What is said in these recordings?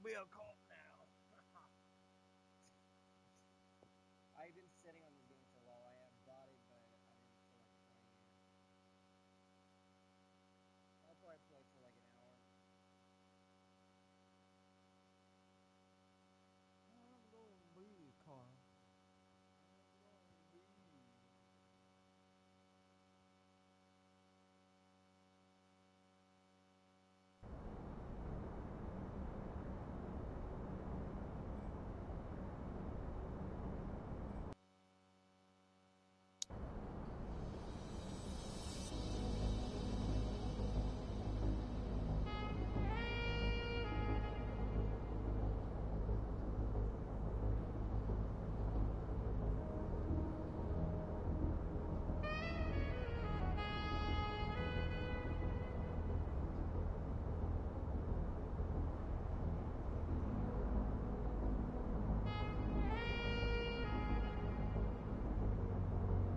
be a cop now. I've been sitting on this game for a while. I have bought it, but I didn't feel like playing it. I'll probably play for like an hour. I'm gonna be a cop.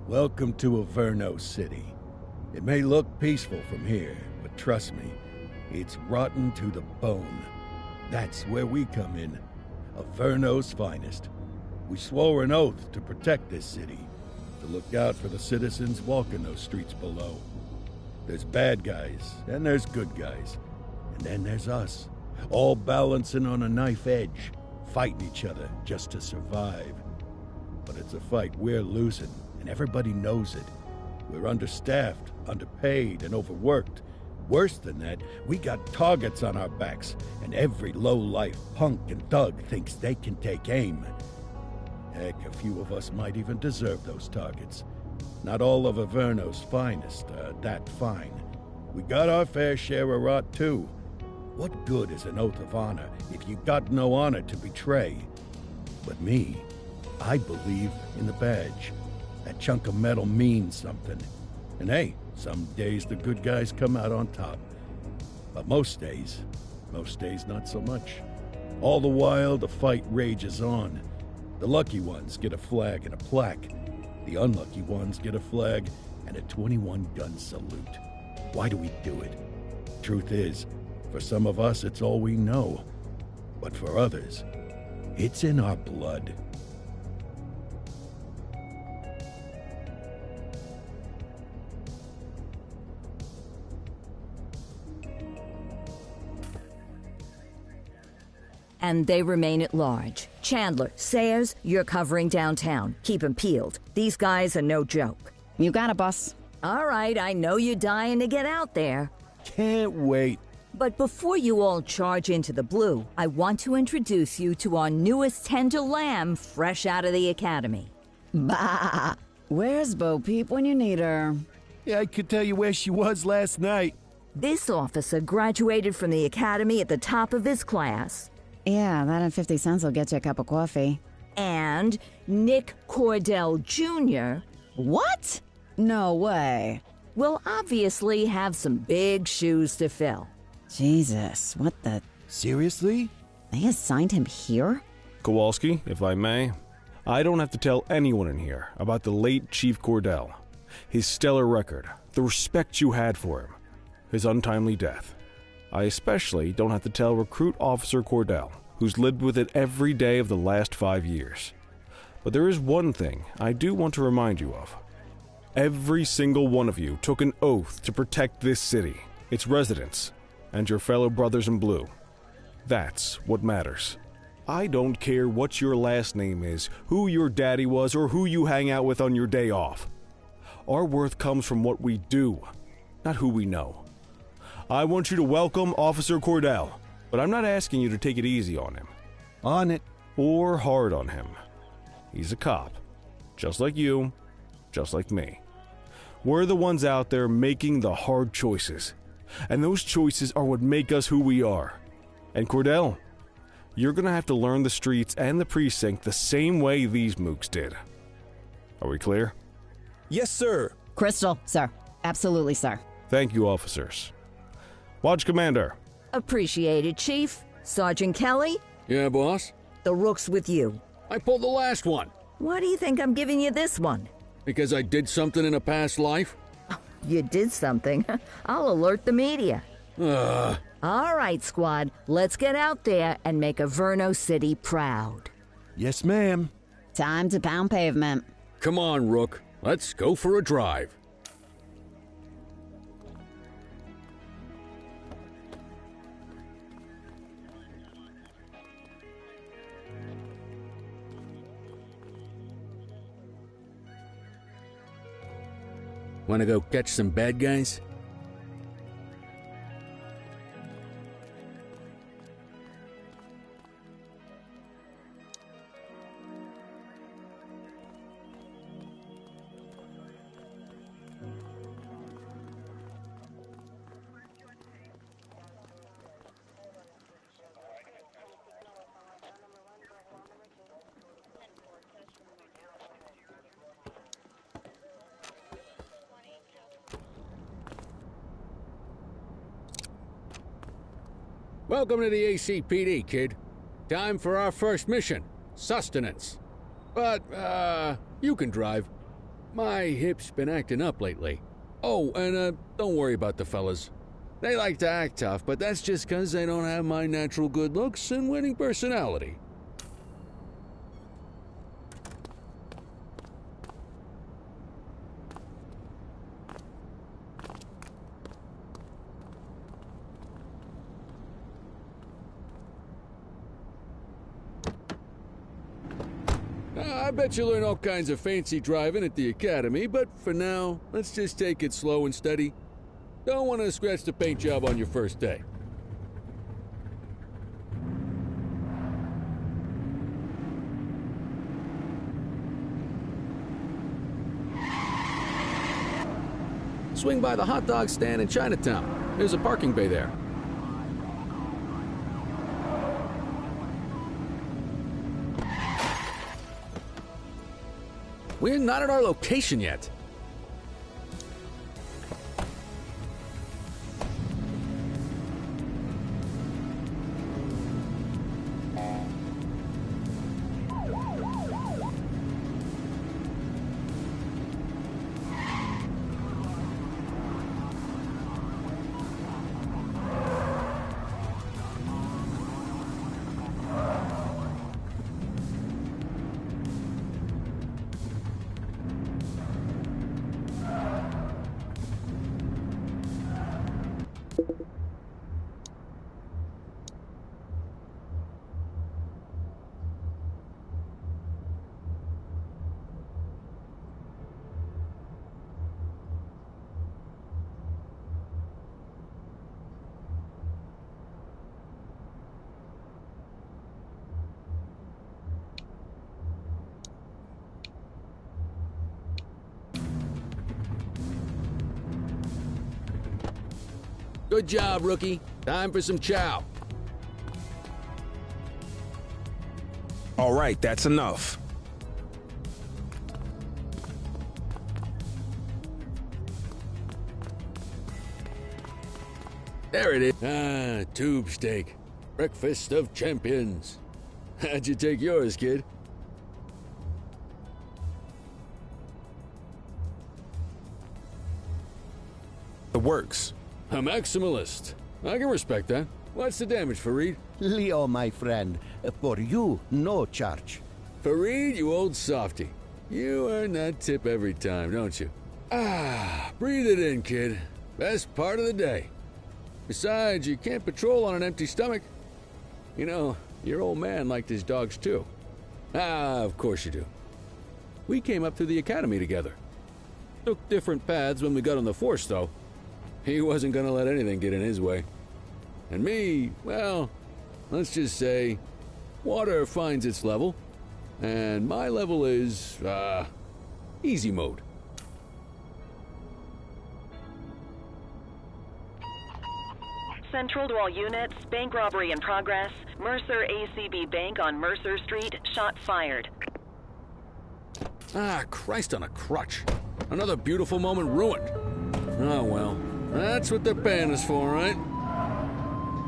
Welcome to Averno City. It may look peaceful from here, but trust me, it's rotten to the bone. That's where we come in. Averno's finest. We swore an oath to protect this city, to look out for the citizens walking those streets below. There's bad guys, and there's good guys. And then there's us, all balancing on a knife edge, fighting each other just to survive. But it's a fight we're losing, and everybody knows it. We're understaffed, underpaid, and overworked. Worse than that, we got targets on our backs, and every low-life punk and thug thinks they can take aim. Heck, a few of us might even deserve those targets. Not all of Averno's finest are that fine. We got our fair share of rot, too. What good is an oath of honor if you got no honor to betray? But me, I believe in the badge. That chunk of metal means something. And hey, some days the good guys come out on top. But most days not so much. All the while, the fight rages on. The lucky ones get a flag and a plaque. The unlucky ones get a flag and a 21-gun salute. Why do we do it? Truth is, for some of us, it's all we know. But for others, it's in our blood. And they remain at large. Chandler, Sayers, you're covering downtown. Keep 'em peeled. These guys are no joke. You got it, boss. All right, I know you're dying to get out there. Can't wait. But before you all charge into the blue, I want to introduce you to our newest tender lamb fresh out of the academy. Bah! Where's Bo Peep when you need her? Yeah, I could tell you where she was last night. This officer graduated from the academy at the top of his class. Yeah, that and 50 cents will get you a cup of coffee. And Nick Cordell Jr. What? No way. will obviously have some big shoes to fill. Jesus, what the... Seriously? They assigned him here? Kowalski, if I may, I don't have to tell anyone in here about the late Chief Cordell, his stellar record, the respect you had for him, his untimely death. I especially don't have to tell Recruit Officer Cordell, who's lived with it every day of the last 5 years. But there is one thing I do want to remind you of. Every single one of you took an oath to protect this city, its residents, and your fellow brothers in blue. That's what matters. I don't care what your last name is, who your daddy was, or who you hang out with on your day off. Our worth comes from what we do, not who we know. I want you to welcome Officer Cordell, but I'm not asking you to take it easy on him. On it. Or hard on him. He's a cop, just like you, just like me. We're the ones out there making the hard choices, and those choices are what make us who we are. And Cordell, you're gonna have to learn the streets and the precinct the same way these mooks did. Are we clear? Yes, sir. Crystal, sir. Absolutely, sir. Thank you, officers. Watch Commander. Appreciated, Chief. Sergeant Kelly, Yeah, boss? the rook's with you. I pulled the last one. Why do you think I'm giving you this one? Because I did something in a past life? You did something. I'll alert the media. All right, squad, let's get out there and make Averno City proud. Yes, ma'am. Time to pound pavement. Come on, Rook. Let's go for a drive. Wanna go catch some bad guys? Welcome to the ACPD, kid. Time for our first mission, sustenance. But, you can drive. My hip's been acting up lately. Oh, and, don't worry about the fellas. They like to act tough, but that's just 'cause they don't have my natural good looks and winning personality. I bet you learn all kinds of fancy driving at the academy, but for now, let's just take it slow and steady. Don't want to scratch the paint job on your first day. Swing by the hot dog stand in Chinatown. There's a parking bay there. We're not at our location yet. Good job, rookie. Time for some chow. All right, that's enough. There it is. Ah, tube steak. Breakfast of champions. How'd you take yours, kid? The works. A maximalist. I can respect that. What's the damage, Fareed? Leo, my friend, for you, no charge. Fareed, you old softy. You earn that tip every time, don't you? Ah, breathe it in, kid. Best part of the day. Besides, you can't patrol on an empty stomach. You know, your old man liked his dogs too. Ah, of course you do. We came up through the academy together. Took different paths when we got on the force, though. He wasn't gonna let anything get in his way. And me, well, let's just say, water finds its level, and my level is, easy mode. Central to all units, bank robbery in progress. Mercer ACB Bank on Mercer Street, shots fired. Ah, Christ on a crutch. Another beautiful moment ruined. Oh well, that's what they're paying us for, right?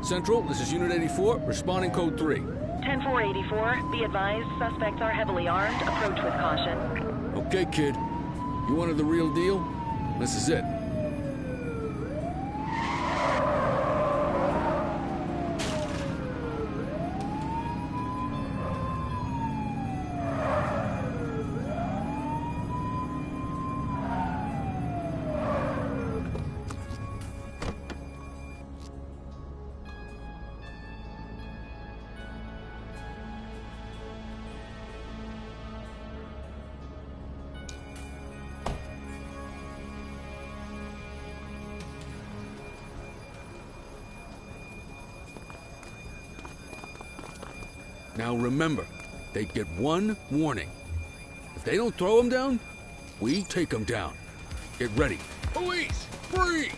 Central, this is Unit 84, responding code 3. 10-484, be advised, suspects are heavily armed, approach with caution. Okay, kid. You wanted the real deal? This is it. Now remember, they get one warning. If they don't throw him down, we take him down. Get ready. Police! Freeze!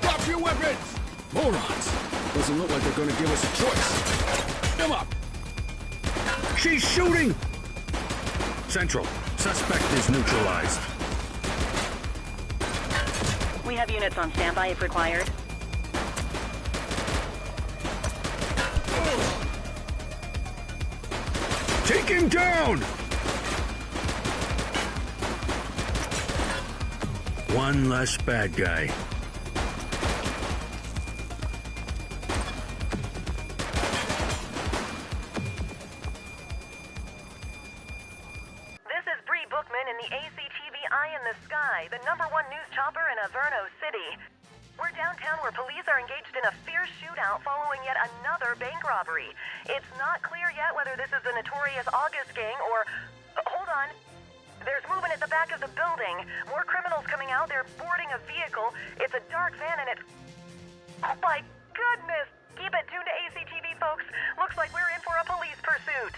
Drop your weapons! Morons! Doesn't look like they're gonna give us a choice. Come up! She's shooting! Central, suspect is neutralized. We have units on standby if required. Take him down! One less bad guy. This is Bree Bookman in the ACTV Eye in the Sky, the #1 news chopper in Averno City. We're downtown where police are engaged in a fierce shootout following yet another bank robbery. It's not clear yet whether this is the notorious August gang or... hold on. There's movement at the back of the building. More criminals coming out. They're boarding a vehicle. It's a dark van and it... oh my goodness! Keep it tuned to ACTV, folks. Looks like we're in for a police pursuit.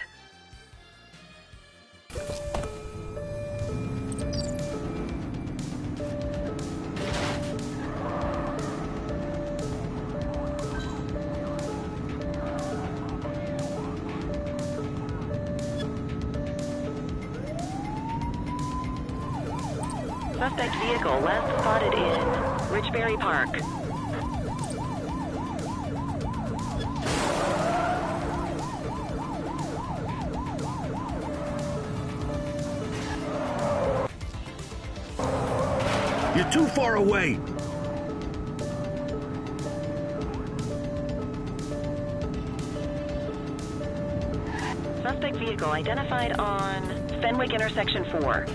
Suspect vehicle last spotted in Richbury Park. You're too far away. Suspect vehicle identified on Fenwick intersection 4.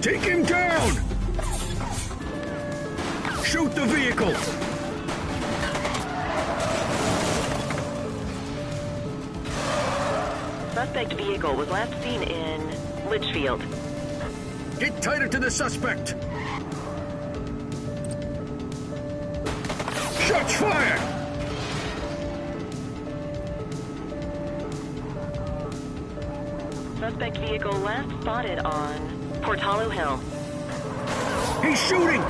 Take him down! Shoot the vehicle! Suspect vehicle was last seen in Litchfield. Get tighter to the suspect! Shots fired! Suspect vehicle last spotted on Portalo Hill. He's shooting!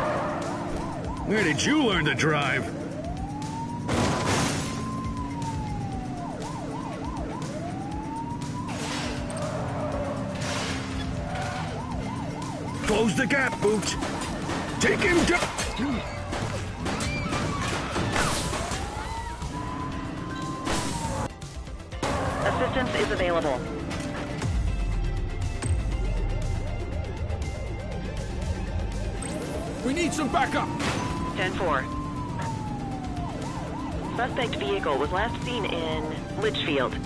Where did you learn to drive? Close the gap, Boots! Take him down! Assistance is available. We need some backup! 10-4. Suspect vehicle was last seen in Litchfield.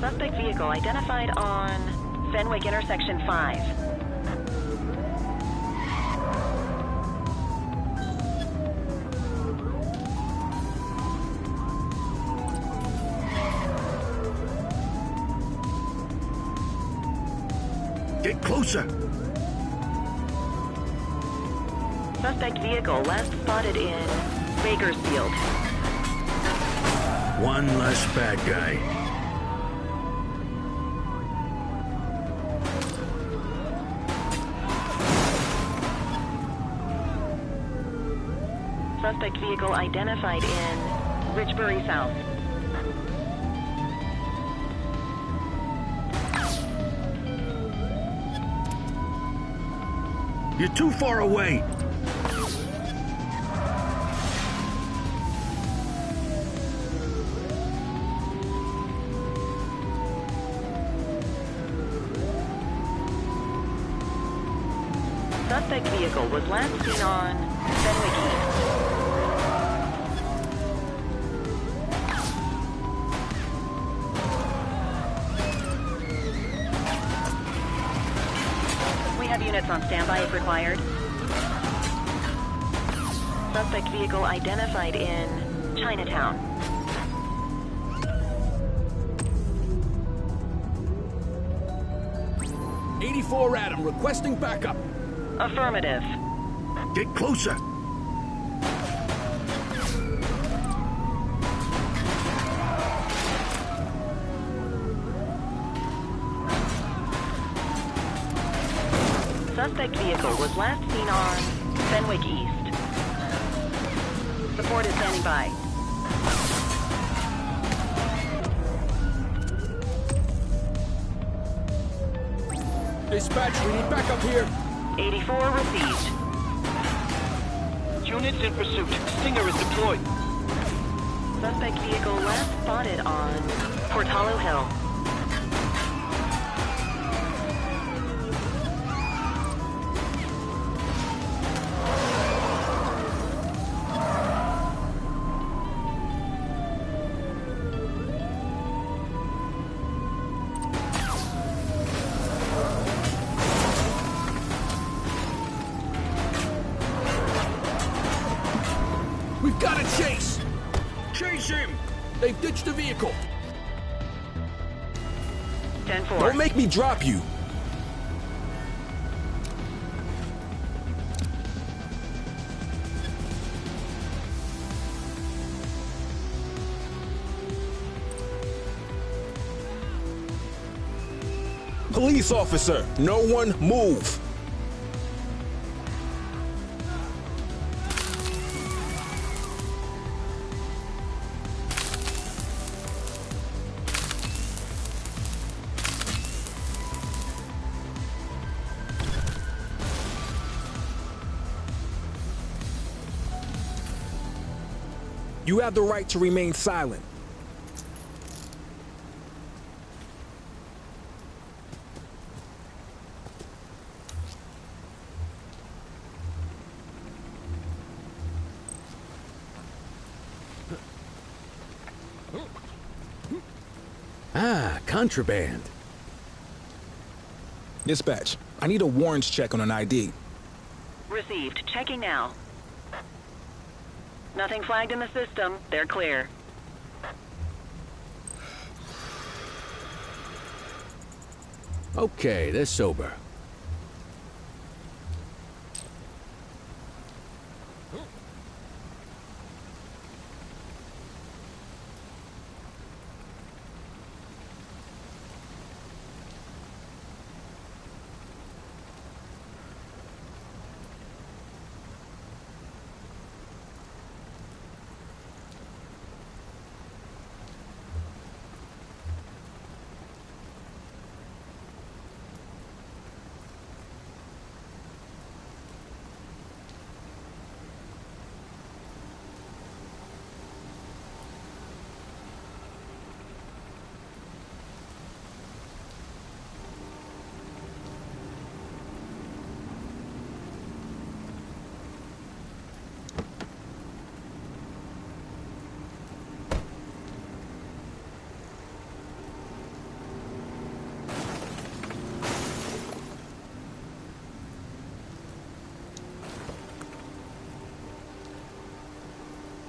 Suspect vehicle identified on Fenwick intersection 5. Get closer! Suspect vehicle last spotted in Bakersfield. One less bad guy. Suspect vehicle identified in Richbury South. You're too far away. Suspect vehicle was last seen on Fenwick East. We have units on standby if required. Suspect vehicle identified in Chinatown. '84 Adam, requesting backup. Affirmative. Get closer. Suspect vehicle was last seen on Fenwick East. Support is standing by. Dispatch, we need backup here. 84 received. Units in pursuit. Stinger is deployed. Suspect vehicle last spotted on Portalo Hill. We've got a chase. Chase him! They've ditched the vehicle. 10-4. Don't make me drop you. Police officer, no one move. You have the right to remain silent. Ah, contraband. Dispatch, I need a warrants check on an ID. Received. Checking now. Nothing flagged in the system. They're clear. Okay, they're sober.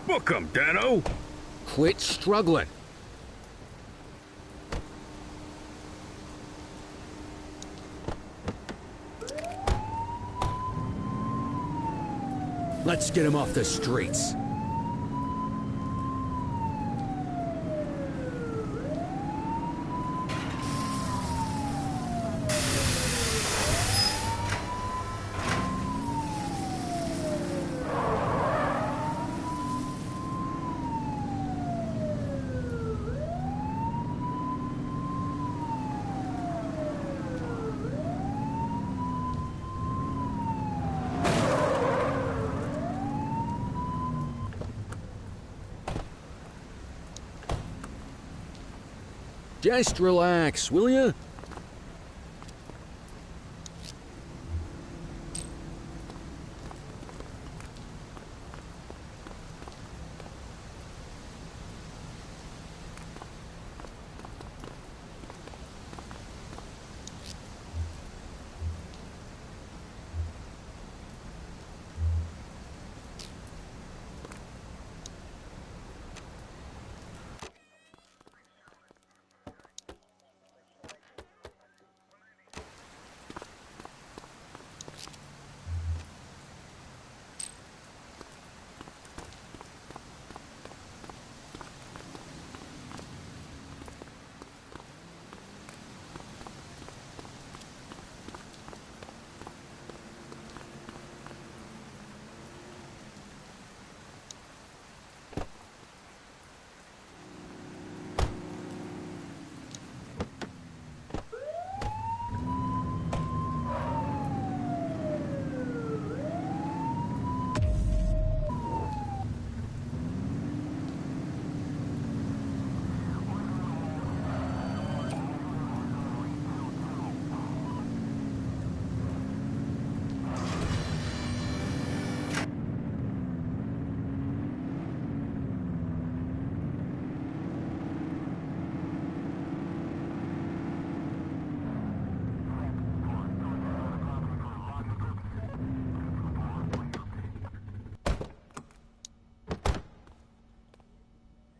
Book 'em, Dano! Quit struggling. Let's get him off the streets. Just relax, will ya?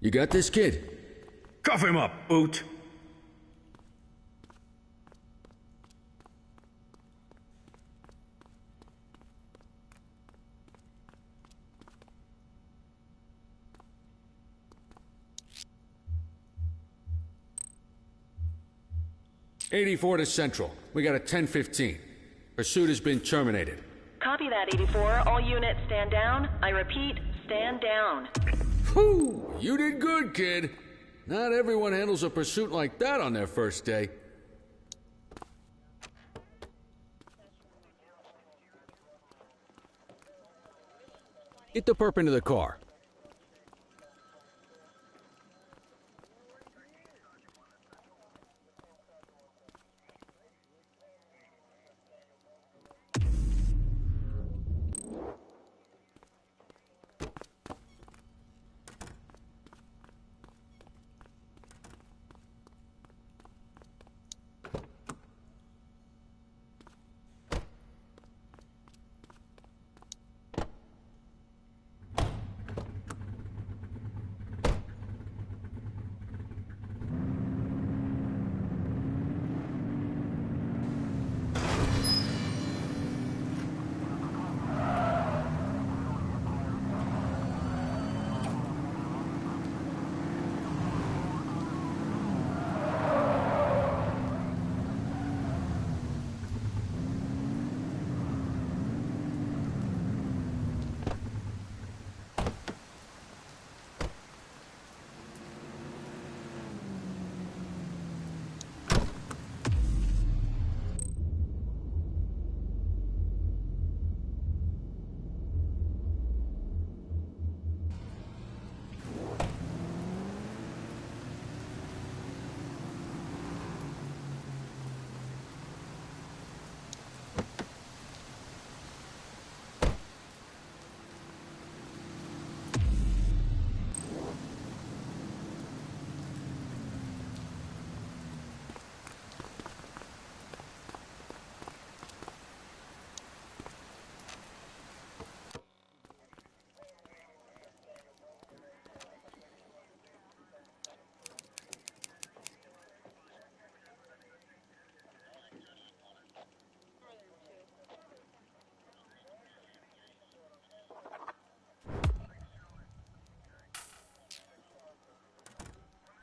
You got this, kid? Cuff him up, Boot. '84 to Central. We got a 10:15. Pursuit has been terminated. Copy that, 84. All units stand down. I repeat, stand down. Whew! You did good, kid. Not everyone handles a pursuit like that on their first day. Get the perp into the car.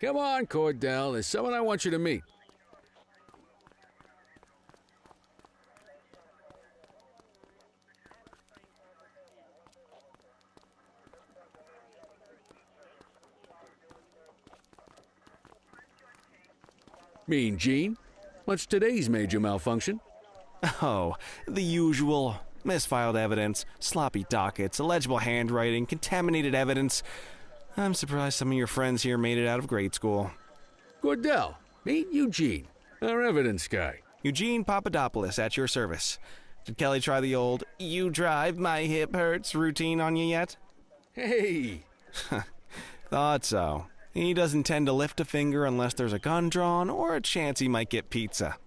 Come on, Cordell. There's someone I want you to meet. Mean Gene? What's today's major malfunction? Oh, the usual. Misfiled evidence, sloppy dockets, illegible handwriting, contaminated evidence. I'm surprised some of your friends here made it out of grade school. Cordell, meet Eugene, our evidence guy. Eugene Papadopoulos at your service. Did Kelly try the old, "you drive, my hip hurts" routine on you yet? Hey! Thought so. He doesn't tend to lift a finger unless there's a gun drawn or a chance he might get pizza.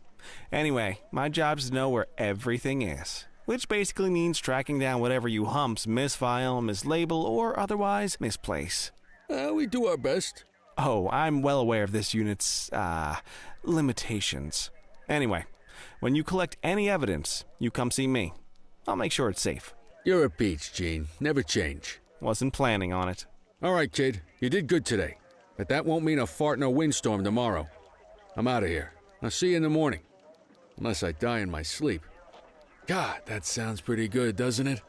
Anyway, my job's to know where everything is, which basically means tracking down whatever you humps misfile, mislabel, or otherwise misplace. We do our best. Oh, I'm well aware of this unit's, limitations. Anyway, when you collect any evidence, you come see me. I'll make sure it's safe. You're a peach, Gene. Never change. Wasn't planning on it. All right, kid. You did good today. But that won't mean a fart in a windstorm tomorrow. I'm out of here. I'll see you in the morning. Unless I die in my sleep. God, that sounds pretty good, doesn't it?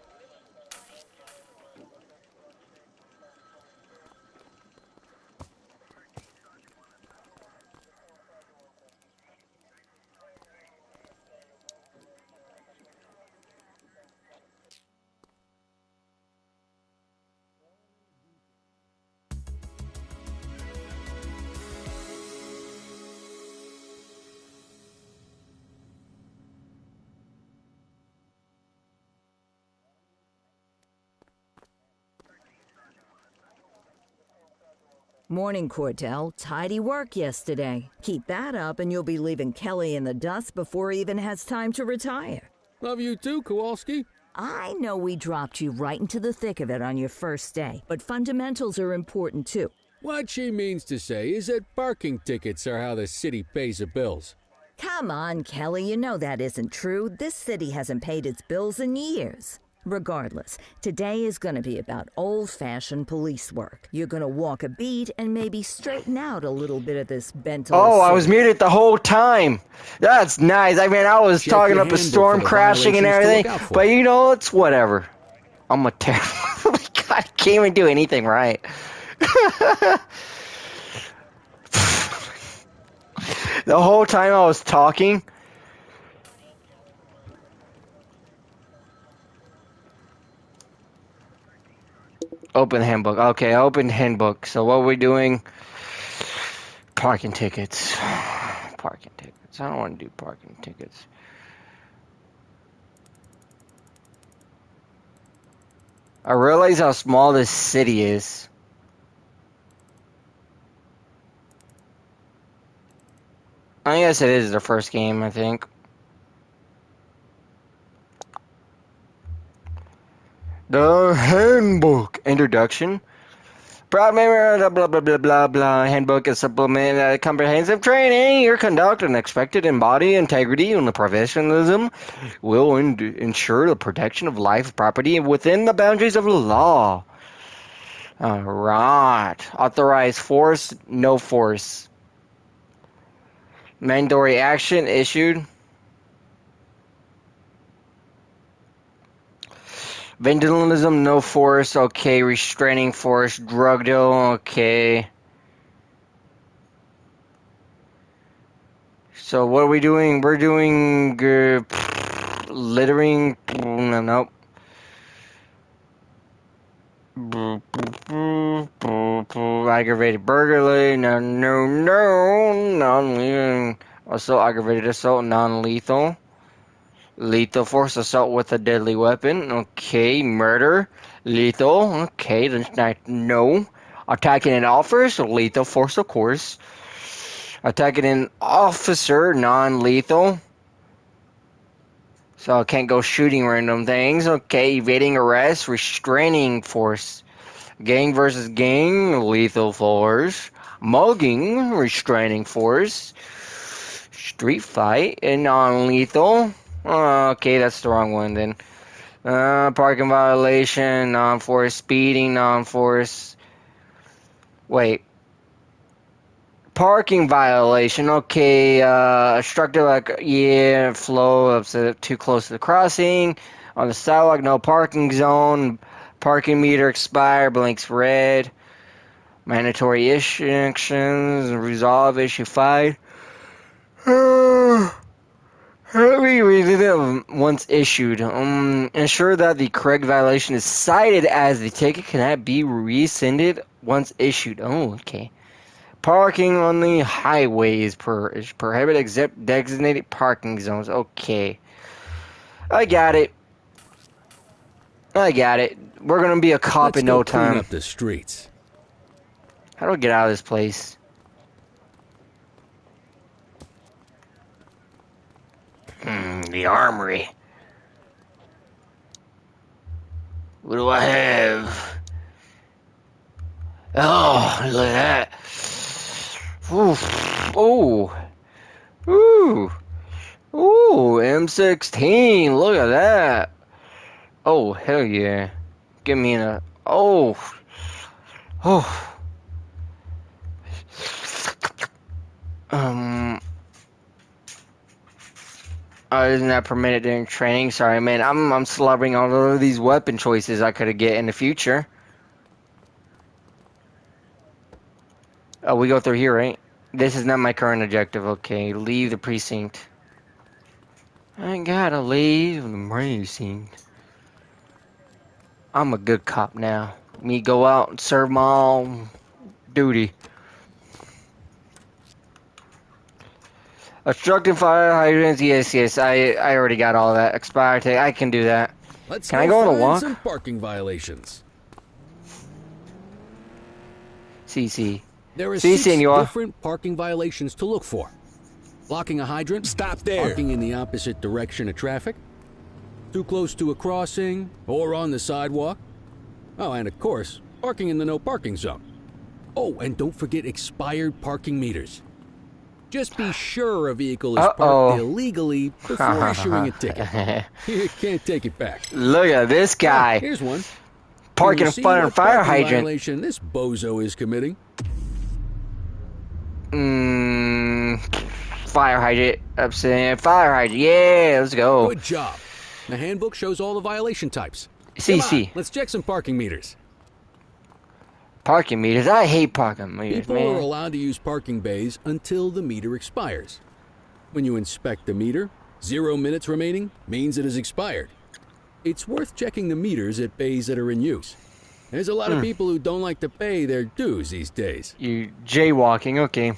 Morning, Cordell. Tidy work yesterday. Keep that up and you'll be leaving Kelly in the dust before he even has time to retire. Love you too, Kowalski. I know we dropped you right into the thick of it on your first day, but fundamentals are important too. What she means to say is that parking tickets are how the city pays the bills. Come on, Kelly, you know that isn't true. This city hasn't paid its bills in years. Regardless, today is going to be about old-fashioned police work. You're going to walk a beat and maybe straighten out a little bit of this bent old Oh, I was city. muted the whole time. That's nice. I mean, I was Check talking your up a handbook storm for the crashing and violations to look everything, out for. but you know, it's whatever. I'm a terrible. God, I can't even do anything right. The whole time I was talking. Open handbook. Okay, open handbook. So what we're doing? Parking tickets. Parking tickets. I don't want to do parking tickets. I realize how small this city is. I guess it is the first game, I think. The handbook. Introduction. Proud member of blah blah blah blah blah. Handbook is supplement comprehensive training. Your conduct and expected embody integrity and the professionalism will ensure the protection of life, property within the boundaries of the law. Alright. Authorized force, no force. Mandatory action issued. Vandalism, no force, okay. Restraining force, drug deal, okay. So what are we doing? We're doing littering, nope. Aggravated burglary, no, non-lethal. Also aggravated assault, non-lethal. Lethal force assault with a deadly weapon. Okay. Murder. Lethal. Okay. That's not, no. Attacking an officer. Lethal force, of course. Attacking an officer. Non-lethal. So I can't go shooting random things. Okay. Evading arrest. Restraining force. Gang versus gang. Lethal force. Mugging. Restraining force. Street fight. And non-lethal. Okay, that's the wrong one then. Parking violation, non-force, speeding, non-force. Wait. Parking violation, okay, obstructive, flow up too close to the crossing. On the sidewalk, no parking zone. Parking meter expired, blinks red. Mandatory actions, resolve issue 5. We read it once issued. Ensure that the correct violation is cited as the ticket cannot be rescinded once issued. Oh, okay. Parking on the highway is prohibited except designated parking zones. Okay. I got it. We're gonna be a cop in no time. Let's go clean up the streets. How do I get out of this place? The armory. What do I have? Oh, look at that. Oof. Oh. Ooh. Ooh, M16. Look at that. Oh, hell yeah. Give me a... Oh. Oh. Isn't that permitted during training? Sorry, man. I'm slobbering all over these weapon choices I could have get in the future. Oh, we go through here, right? This is not my current objective. Okay, leave the precinct. I gotta leave the precinct. I'm a good cop now. Me go out and serve my own duty. Obstructing fire hydrants, yes. I already got all that. Expired. I can do that. Let's Can I go on a find walk? some parking violations. CC. There are Si, 6 senor. different parking violations to look for. Blocking a hydrant. Stop there. Parking in the opposite direction of traffic. Too close to a crossing or on the sidewalk. Oh, and of course, parking in the no parking zone. Oh, and don't forget expired parking meters. Just be sure a vehicle is Uh-oh. parked illegally before issuing a ticket. You can't take it back. Look at this guy. Oh, here's one. Parking Can you in see front of what a fire parking hydrant. violation this bozo is committing? Fire hydrant. Upset. Fire hydrant. Yeah, let's go. Good job. The handbook shows all the violation types. CC. Come on, let's check some parking meters. Parking meters. I hate parking meters, People are man. allowed to use parking bays until the meter expires. When you inspect the meter, 0 minutes remaining means it has expired. It's worth checking the meters at bays that are in use. There's a lot of people who don't like to pay their dues these days. You jaywalking, okay.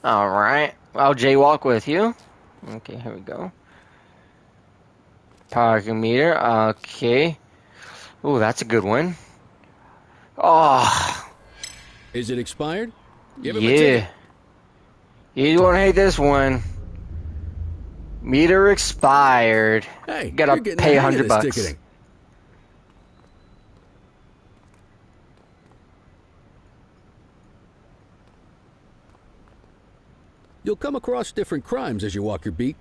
Alright. I'll jaywalk with you. Okay, here we go. Parking meter, okay. Ooh, that's a good one. Oh, Is it expired? Give him a yeah. ticket. You won't hate this one. Meter expired. Hey, Gotta you're getting pay the hang of $100 this bucks. ticketing. You'll come across different crimes as you walk your beat.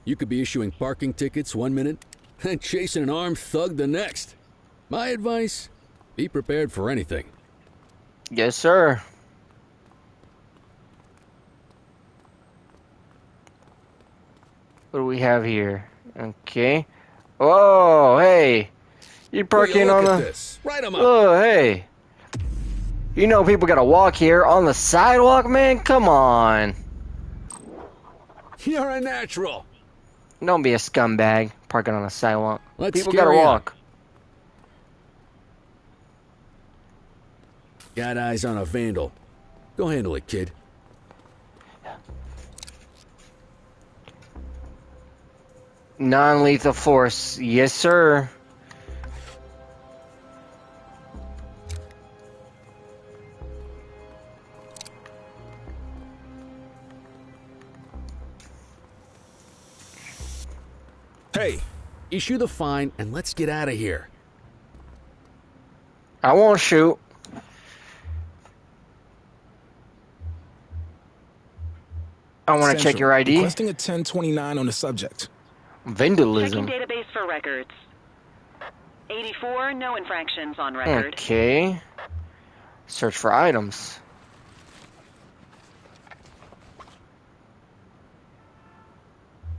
You could be issuing parking tickets 1 minute and chasing an armed thug the next. My advice, be prepared for anything. Yes, sir. What do we have here? Okay. Oh, hey. You parking Look on at the... this. Write 'em up. Oh, hey. You know people gotta walk here on the sidewalk, man? Come on. You're a natural. Don't be a scumbag parking on the sidewalk. Let's People gotta carry on. walk. Got eyes on a vandal. Go handle it, kid. Non-lethal force. Yes, sir. Hey, Issue the fine and let's get out of here. I won't shoot. I want to check Central, your ID. Requesting a 1029 on the subject. Vandalism. Checking database for records. 84, no infractions on record. Okay. Search for items.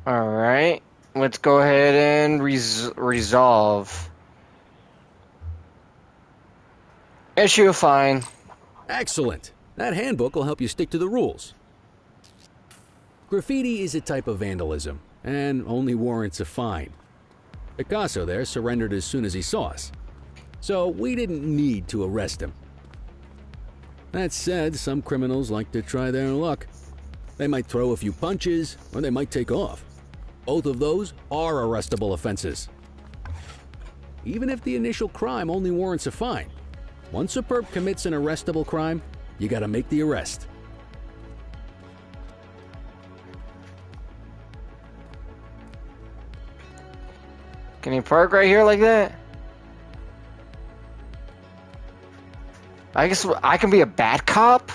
Alright. Let's go ahead and resolve. Issue a fine. Excellent. That handbook will help you stick to the rules. Graffiti is a type of vandalism and only warrants a fine. Picasso there surrendered as soon as he saw us, so we didn't need to arrest him. That said, some criminals like to try their luck. They might throw a few punches, or they might take off. Both of those are arrestable offenses. Even if the initial crime only warrants a fine, once a perp commits an arrestable crime, you gotta make the arrest. Can you park right here like that? I guess I can be a bad cop?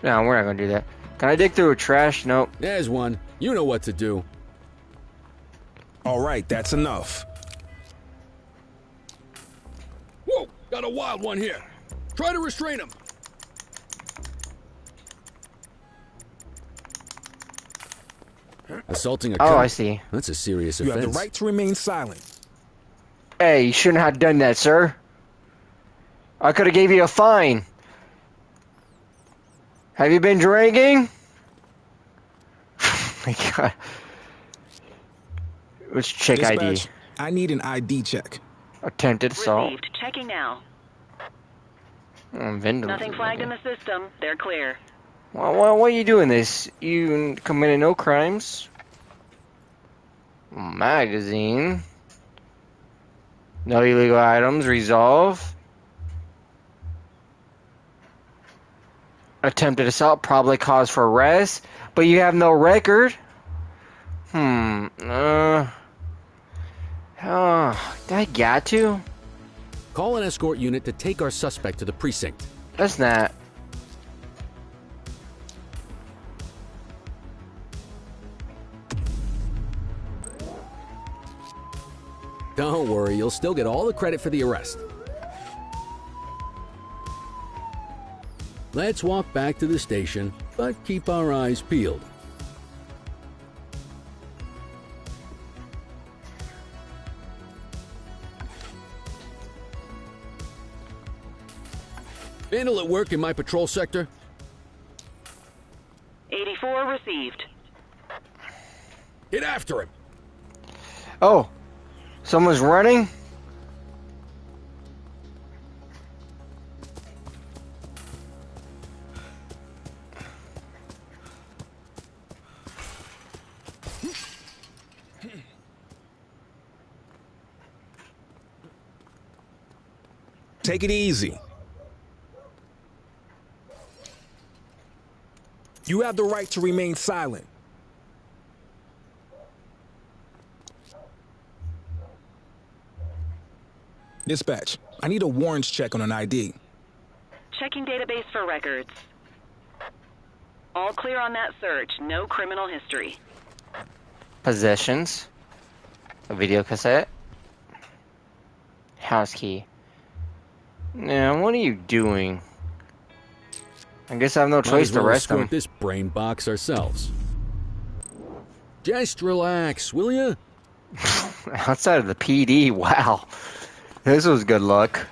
No, we're not gonna do that. Can I dig through a trash? Nope. There's one. You know what to do. All right, that's enough. Whoa! Got a wild one here. Try to restrain him. Assaulting a cop. Oh, I see. That's a serious You offense. have the right to remain silent. Hey, you shouldn't have done that, sir. I could have gave you a fine. Have you been drinking? My God. Let's check Dispatch, ID. I need an ID check. Attempted assault. Received. Checking now. Vandalism. Nothing flagged in the system. They're clear. Why are you doing this? You committed no crimes. Magazine. No illegal items. Resolve. Attempted assault. Probably cause for arrest. But you have no record. I got to? Call an escort unit to take our suspect to the precinct. That's not. Don't worry, you'll still get all the credit for the arrest. Let's walk back to the station, but keep our eyes peeled. Vandal at work in my patrol sector? 84 received. Get after him! Oh, someone's running? Take it easy. You have the right to remain silent. Dispatch, I need a warrants check on an ID. Checking database for records. All clear on that search. No criminal history. Possessions. A video cassette. House key. Now, what are you doing? I guess I have no choice to arrest him. This brain box ourselves. Just relax, will you? Outside of the PD, wow. This was good luck.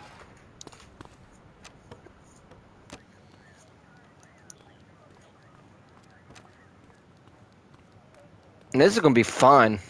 And this is gonna be fun.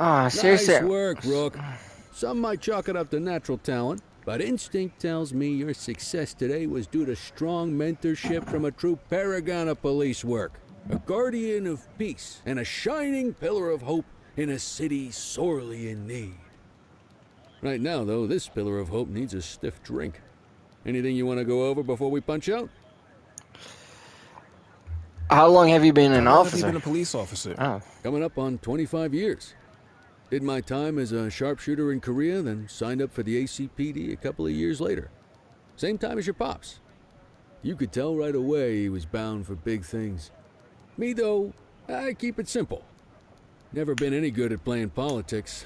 Ah, seriously. Nice work, Rook. Some might chalk it up to natural talent, but instinct tells me your success today was due to strong mentorship from a true paragon of police work, a guardian of peace, and a shining pillar of hope in a city sorely in need. Right now, though, this pillar of hope needs a stiff drink. Anything you want to go over before we punch out? How long have you been an How long officer? have you been a police officer? Oh. Coming up on 25 years. Did my time as a sharpshooter in Korea, then signed up for the ACPD a couple of years later. Same time as your pops. You could tell right away he was bound for big things. Me, though, I keep it simple. Never been any good at playing politics.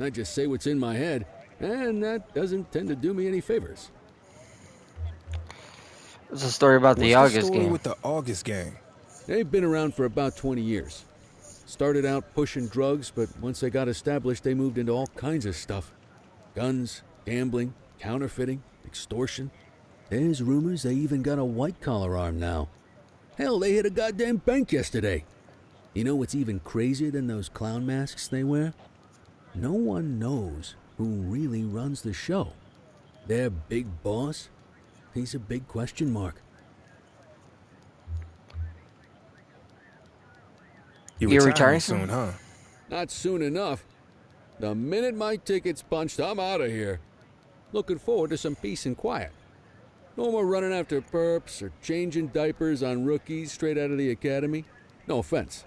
I just say what's in my head, and that doesn't tend to do me any favors. It's a story about the What's August story game. with the August gang? They've been around for about 20 years. Started out pushing drugs, but once they got established, they moved into all kinds of stuff. Guns, gambling, counterfeiting, extortion. There's rumors they even got a white-collar arm now. Hell, they hit a goddamn bank yesterday. You know what's even crazier than those clown masks they wear? No one knows who really runs the show. Their big boss? He's a big question mark. You're retiring soon, huh? Not soon enough. The minute my ticket's punched, I'm out of here. Looking forward to some peace and quiet. No more running after perps or changing diapers on rookies straight out of the academy. No offense.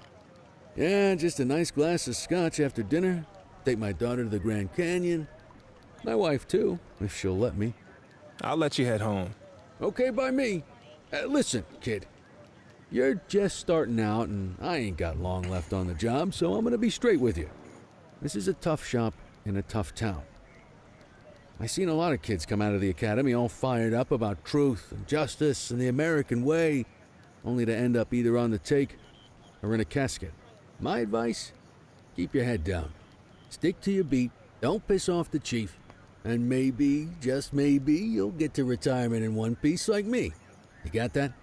Yeah, just a nice glass of scotch after dinner. Take my daughter to the Grand Canyon. My wife, too, if she'll let me. I'll let you head home. Okay by me. Listen, kid. You're just starting out, and I ain't got long left on the job, so I'm gonna be straight with you. This is a tough shop in a tough town. I seen a lot of kids come out of the academy all fired up about truth and justice and the American way, only to end up either on the take or in a casket. My advice? Keep your head down. Stick to your beat, don't piss off the chief, and maybe, just maybe, you'll get to retirement in one piece like me. You got that?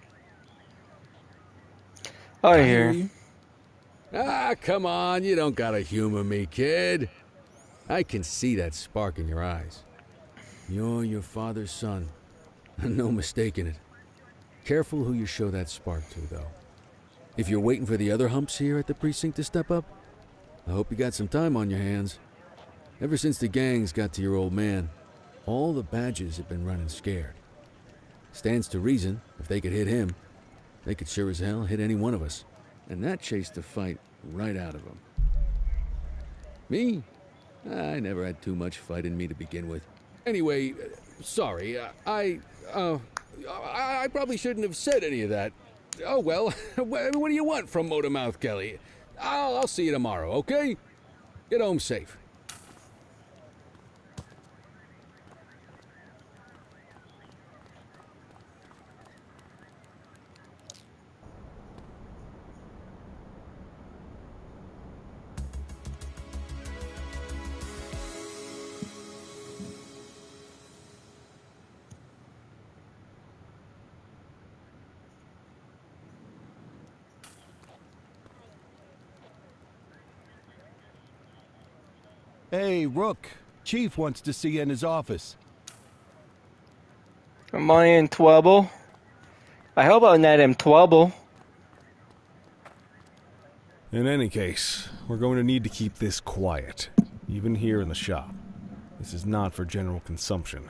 I hear you. Ah, come on, you don't gotta humor me, kid. I can see that spark in your eyes. You're your father's son. No mistaking it. Careful who you show that spark to, though. If you're waiting for the other humps here at the precinct to step up, I hope you got some time on your hands. Ever since the gangs got to your old man, all the badges have been running scared. Stands to reason, if they could hit him, they could sure as hell hit any one of us. And that chased the fight right out of them. Me? I never had too much fight in me to begin with. Anyway, sorry, I probably shouldn't have said any of that. Oh well, what do you want from Motormouth Kelly? I'll see you tomorrow, okay? Get home safe. Hey, Rook. Chief wants to see you in his office. Am I in trouble? I hope I'm not in trouble. In any case, we're going to need to keep this quiet, even here in the shop. This is not for general consumption.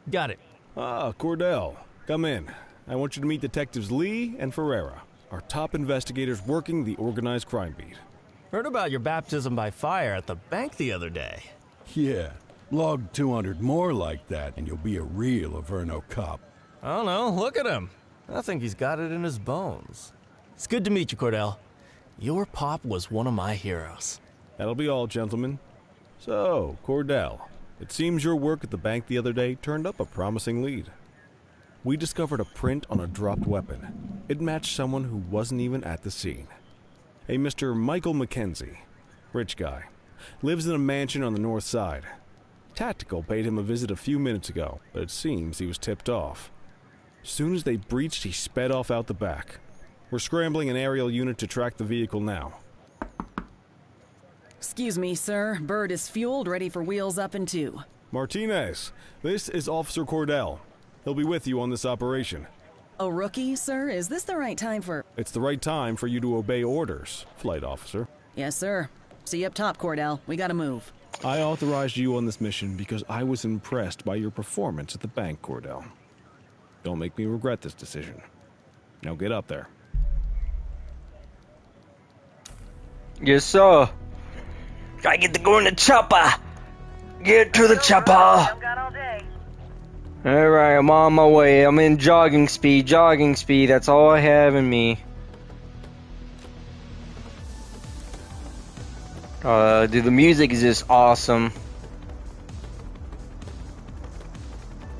Got it. Ah, Cordell, come in. I want you to meet Detectives Lee and Ferreira, our top investigators working the organized crime beat. Heard about your baptism by fire at the bank the other day. Yeah, log 200 more like that and you'll be a real Averno cop. I don't know, look at him. I think he's got it in his bones. It's good to meet you, Cordell. Your pop was one of my heroes. That'll be all, gentlemen. So, Cordell, it seems your work at the bank the other day turned up a promising lead. We discovered a print on a dropped weapon. It matched someone who wasn't even at the scene. A Mr. Michael McKenzie, rich guy, lives in a mansion on the north side. Tactical paid him a visit a few minutes ago, but it seems he was tipped off. Soon as they breached, he sped off out the back. We're scrambling an aerial unit to track the vehicle now. Excuse me, sir. Bird is fueled, ready for wheels up in 2. Martinez, this is Officer Cordell. He'll be with you on this operation. A rookie, sir? Is this the right time for... It's the right time for you to obey orders, Flight Officer. Yes, sir. See you up top, Cordell. We gotta move. I authorized you on this mission because I was impressed by your performance at the bank, Cordell. Don't make me regret this decision. Now get up there. Yes, sir. I get to go in the chopper. Get to the chopper. Alright, I'm on my way. I'm in jogging speed. That's all I have in me. Dude, the music is just awesome.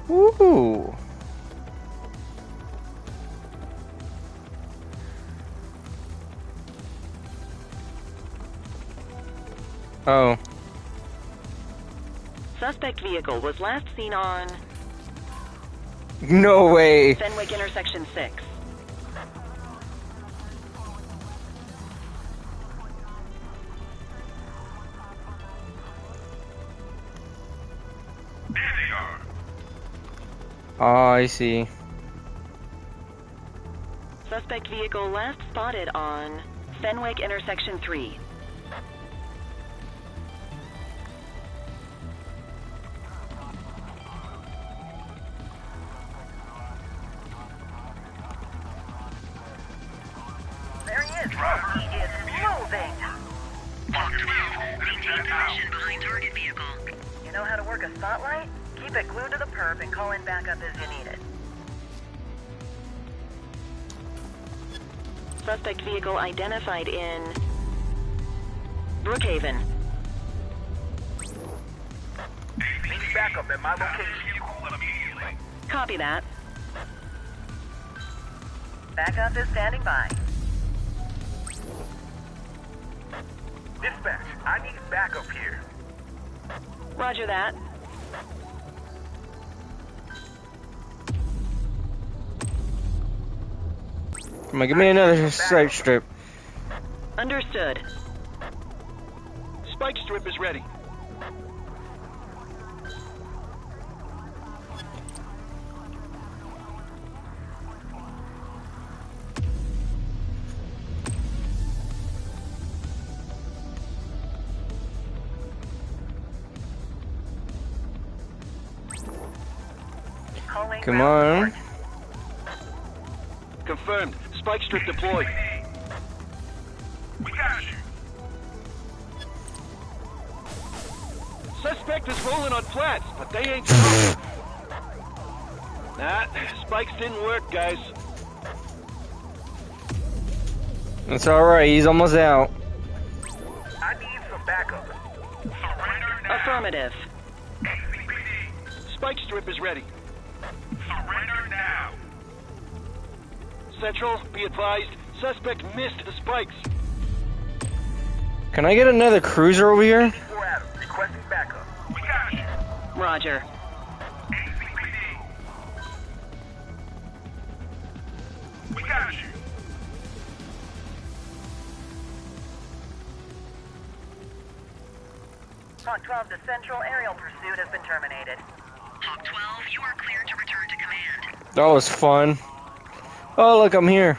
Woo! Oh. Suspect vehicle was last seen on... No way. Fenwick intersection 6. Oh, I see. Suspect vehicle last spotted on Fenwick intersection 3. There he is. He is moving. Maintain position behind target vehicle. You know how to work a spotlight? Keep it glued to the perp and call in backup as you need it. Suspect vehicle identified in Brookhaven. Need backup at my location. Copy that. Backup is standing by. Dispatch, I need backup here. Roger that. Come on, give me another straight strip. Understood. Spike strip is ready. Come on. Confirmed. Spike strip deployed. We got you. Suspect is rolling on flats, but they ain't stopping. Nah, spikes didn't work, guys. It's alright, he's almost out. I need some backup. Affirmative. Spike strip is ready. Surrender now. Central, be advised, suspect missed the spikes. Can I get another cruiser over here? 4 Adam, requesting backup. We got you. Roger. We got you. Hawk 12 to Central, aerial pursuit has been terminated. Hawk 12, you are cleared to return to command. That was fun. Oh, look, I'm here.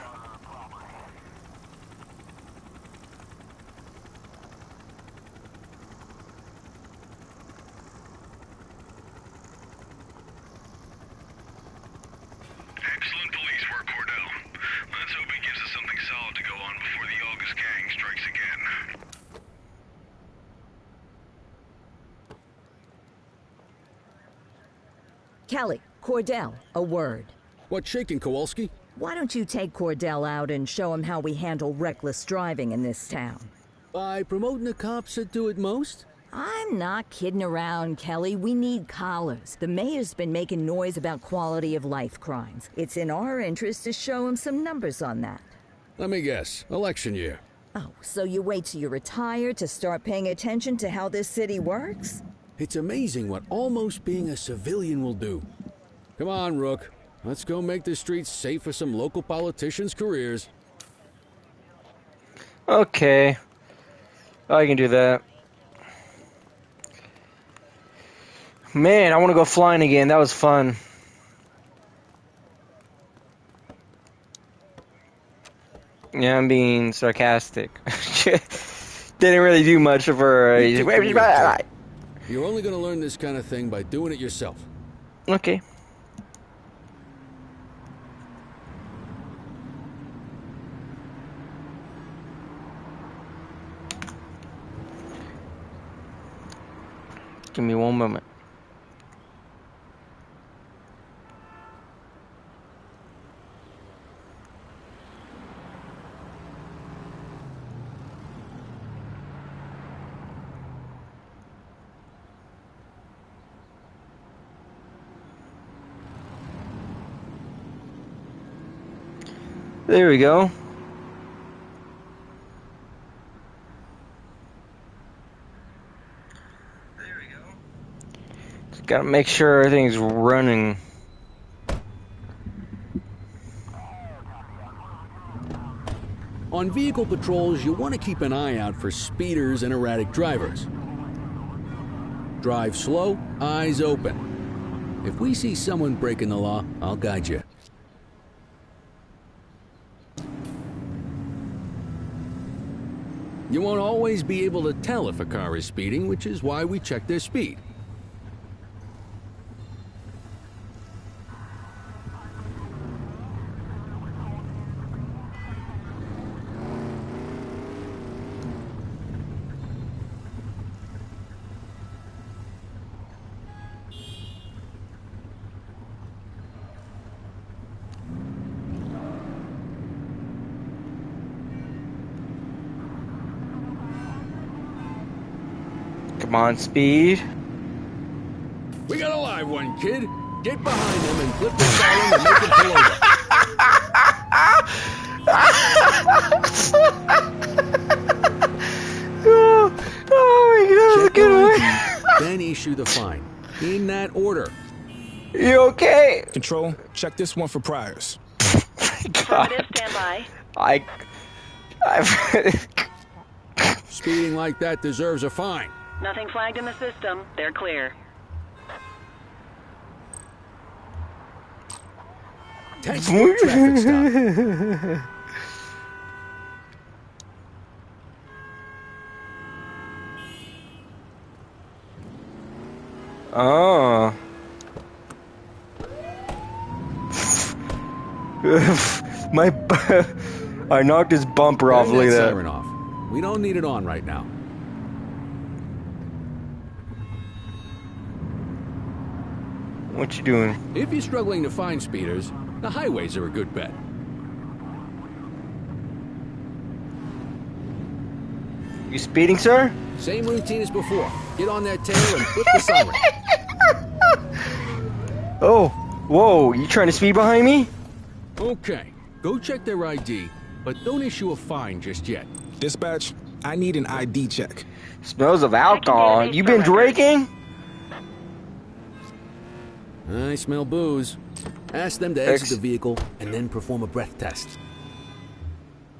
Excellent police work, Cordell. Let's hope it gives us something solid to go on before the August gang strikes again. Kelly, Cordell, a word. What's shaking, Kowalski? Why don't you take Cordell out and show him how we handle reckless driving in this town? By promoting the cops that do it most? I'm not kidding around, Kelly. We need collars. The mayor's been making noise about quality of life crimes. It's in our interest to show him some numbers on that. Let me guess. Election year. Oh, so you wait till you're retired to start paying attention to how this city works? It's amazing what almost being a civilian will do. Come on, Rook. Let's go make the streets safe for some local politicians' careers. Okay. I can do that. Man, I want to go flying again. That was fun. Yeah, I'm being sarcastic. Didn't really do much of her. You're only going to learn this kind of thing by doing it yourself. Okay. Give me one moment. There we go. Just gotta make sure everything's running. On vehicle patrols, you want to keep an eye out for speeders and erratic drivers. Drive slow, eyes open. If we see someone breaking the law, I'll guide you. You won't always be able to tell if a car is speeding, which is why we check their speed. Come on, speed. We got a live one, kid. Get behind them and flip the siren and make them pull over. Oh my God! Check your ID, then issue the fine. In that order. You okay? Control, check this one for priors. Affirmative, stand by. I've Speeding like that deserves a fine. Nothing flagged in the system. They're clear. Textbook traffic stop. Oh. My I knocked his bumper off. Turn Look that at that. siren off. We don't need it on right now. What you doing? If you're struggling to find speeders, the highways are a good bet. You speeding, sir? Same routine as before. Get on that tail and flip the siren. Oh, whoa! You trying to speed behind me? Okay, go check their ID, but don't issue a fine just yet. Dispatch, I need an ID check. Smells of alcohol. You been drinking? I smell booze. Ask them to exit the vehicle and then perform a breath test.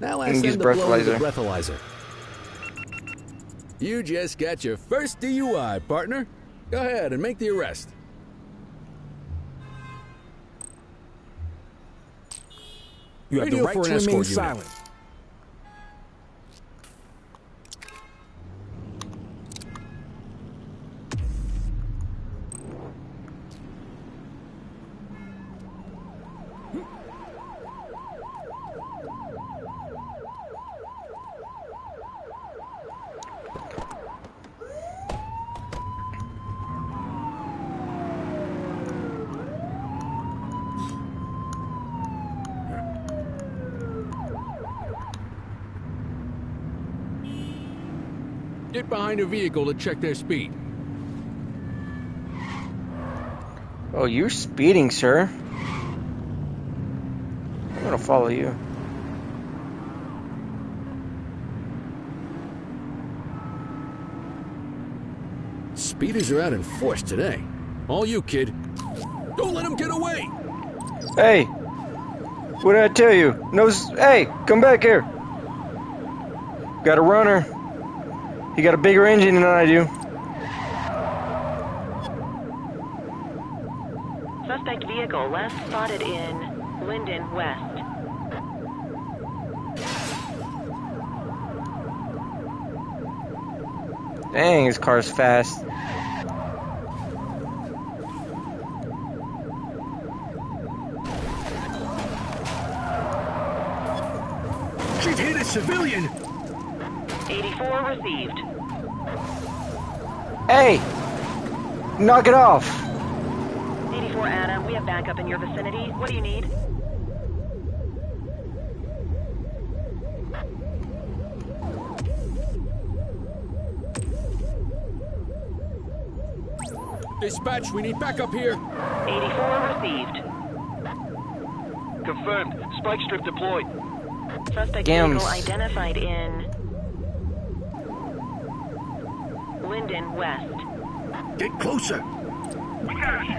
Now ask them to blow into the breathalyzer. You just got your first DUI, partner. Go ahead and make the arrest. You have the right to remain silent. Get behind a vehicle to check their speed. Oh, you're speeding, sir. I'm gonna follow you. Speeders are out in force today. All you, kid. Don't let them get away! Hey! What did I tell you? No, hey! Come back here! Got a runner. He got a bigger engine than I do. Suspect vehicle last spotted in Linden West. Dang, his car's fast. She's hit a civilian! 84 received. Hey! Knock it off! 84 Adam, we have backup in your vicinity. What do you need? Dispatch, we need backup here. 84 received. Confirmed. Spike strip deployed. Suspect Gams. vehicle identified in Linden West. Get closer! We got you!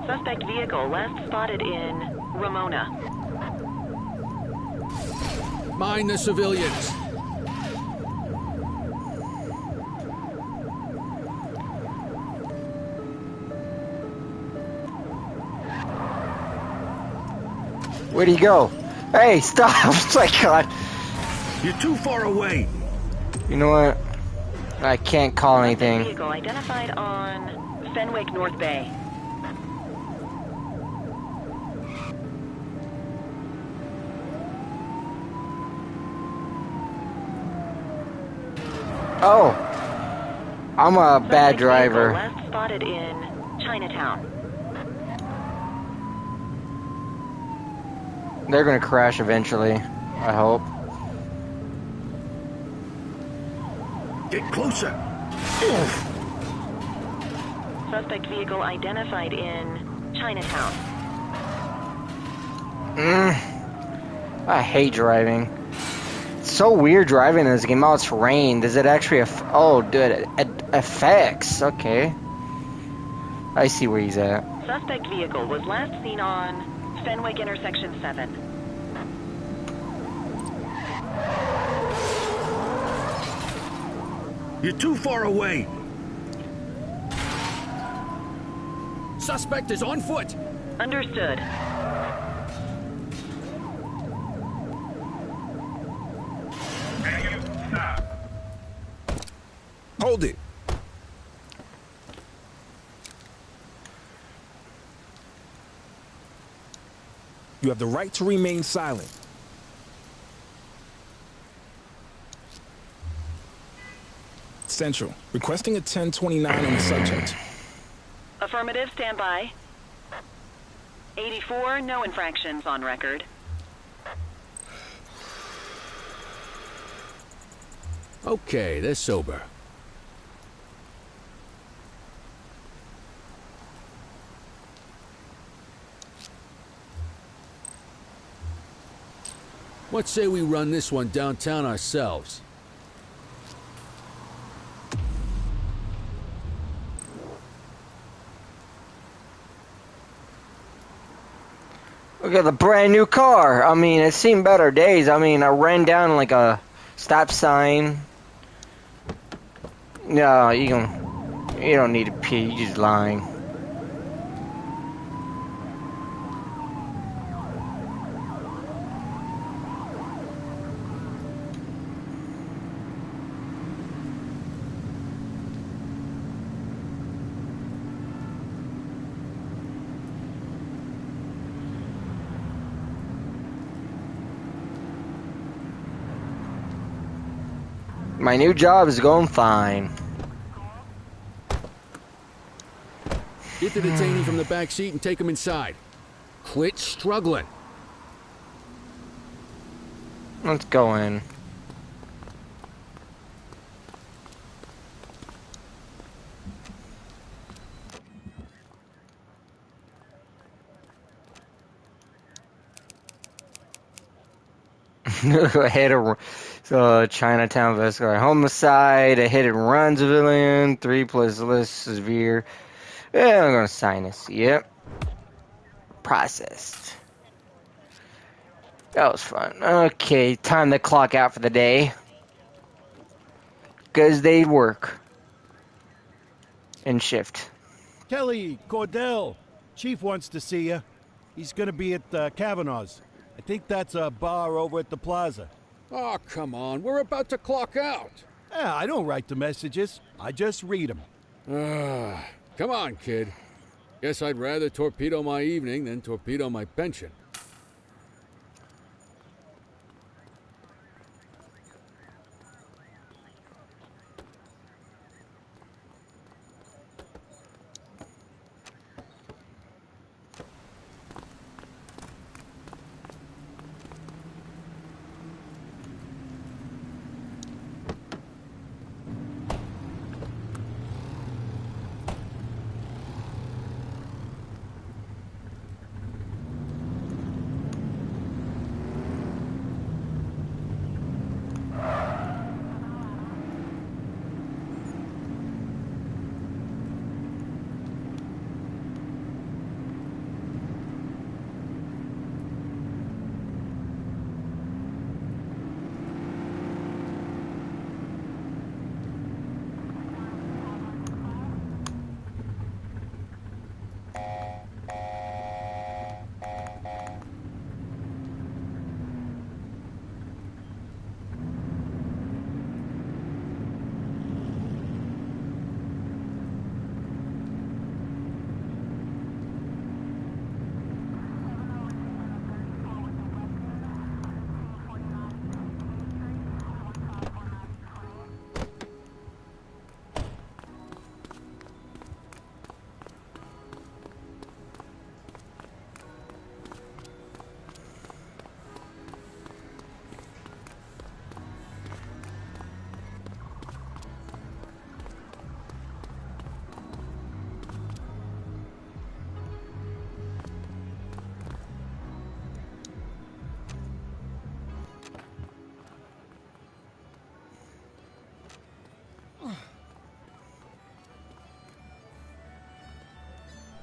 Suspect vehicle last spotted in Ramona. Mind the civilians. Where'd he go? Hey, stop! Oh my god! You're too far away! You know what? I can't call anything. Vehicle identified on Fenwick North Bay. Oh! I'm a bad driver. Last spotted in Chinatown. They're gonna crash eventually. I hope. Get closer! Suspect vehicle identified in Chinatown. I hate driving. It's so weird driving in this game. Oh, it's rain. Does it actually oh, dude, it affects. Okay. I see where he's at. Suspect vehicle was last seen on Fenwick intersection 7. You're too far away! Suspect is on foot. Understood. Hold it. You have the right to remain silent. Central, requesting a 1029 on the subject. Affirmative, stand by. 84, no infractions on record. Okay, they're sober. What say we run this one downtown ourselves? Look at the brand new car. I mean, it's seen better days. I mean, I ran down like a stop sign. No, you don't need to pee. You're just lying. My new job is going fine. Get the detainee from the back seat and take him inside. Quit struggling. Let's go in. Hit a Chinatown Vescar homicide, a hit and run civilian, 3 plus less severe. Yeah, I'm gonna sign this. Yep. Processed. That was fun. Okay, time to clock out for the day. Because they work. And shift. Kelly, Cordell, Chief wants to see you. He's gonna be at Kavanaugh's. I think that's a bar over at the plaza. Oh, come on. We're about to clock out. Yeah, I don't write the messages. I just read them. Come on, kid. Guess I'd rather torpedo my evening than torpedo my pension.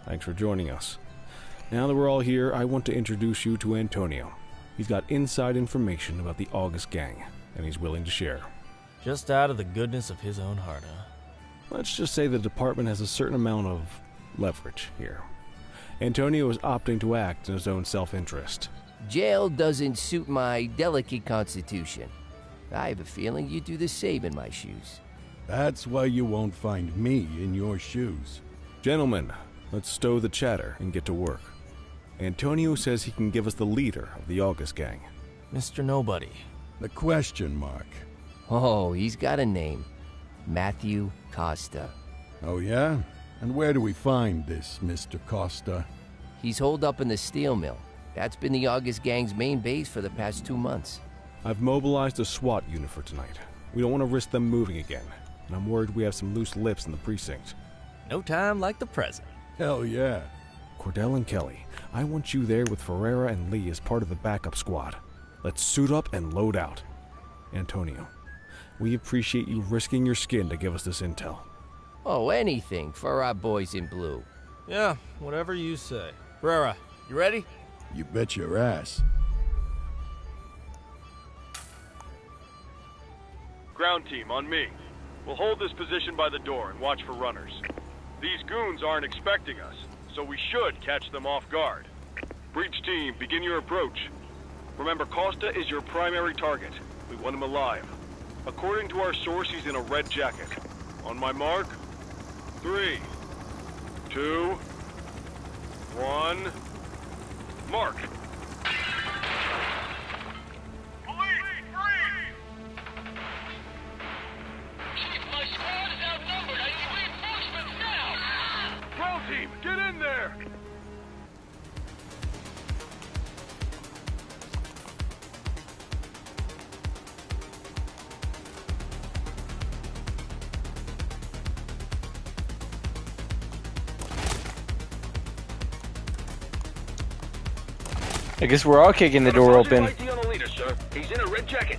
Thanks for joining us. Now that we're all here, I want to introduce you to Antonio. He's got inside information about the August gang, and he's willing to share. Just out of the goodness of his own heart, huh? Let's just say the department has a certain amount of leverage here. Antonio is opting to act in his own self-interest. Jail doesn't suit my delicate constitution. I have a feeling you'd do the same in my shoes. That's why you won't find me in your shoes. Gentlemen, let's stow the chatter and get to work. Antonio says he can give us the leader of the August gang. Mr. Nobody. The question mark. Oh, he's got a name. Matthew Costa. Oh, yeah? And where do we find this Mr. Costa? He's holed up in the steel mill. That's been the August gang's main base for the past 2 months. I've mobilized a SWAT unit for tonight. We don't want to risk them moving again, and I'm worried we have some loose lips in the precinct. No time like the present. Hell yeah. Cordell and Kelly, I want you there with Ferreira and Lee as part of the backup squad. Let's suit up and load out. Antonio, we appreciate you risking your skin to give us this intel. Oh, anything for our boys in blue. Yeah, whatever you say. Rara, you ready? You bet your ass. Ground team, on me. We'll hold this position by the door and watch for runners. These goons aren't expecting us, so we should catch them off guard. Breach team, begin your approach. Remember, Costa is your primary target. We want him alive. According to our source, he's in a red jacket. On my mark, 3, 2, 1, mark. Ground team, get in there! I guess we're all kicking the door open. ID on the leader, sir. He's in a red jacket.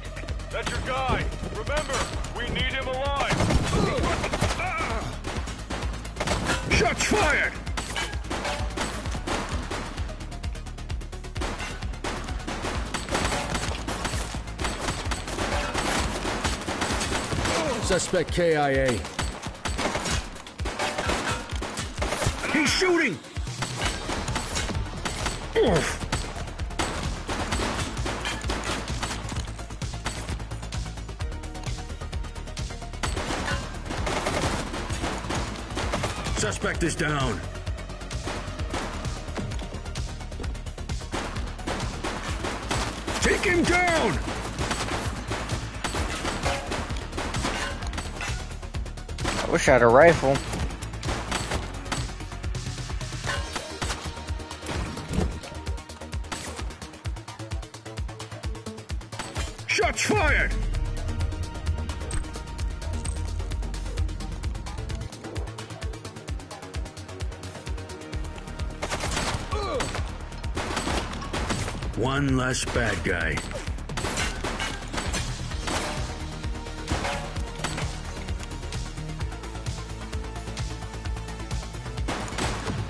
That's your guy. Remember, we need him alive. Shots fired! Suspect KIA. He's shooting! Suspect is down. Take him down! I wish I had a rifle. Shots fired! One less bad guy.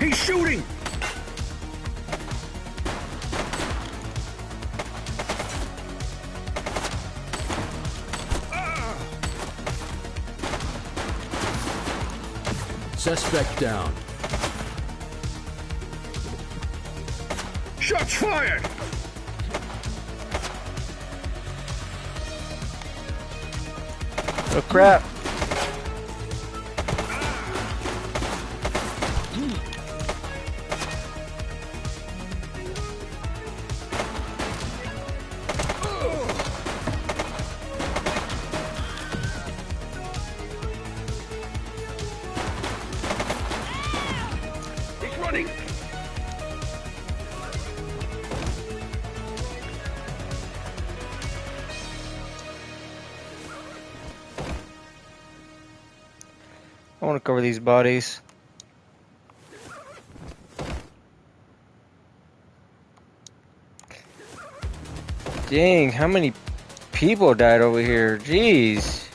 He's shooting! Suspect down. Shots fired! Oh crap. He's running! I want to cover these bodies. Dang, how many people died over here? Jeez.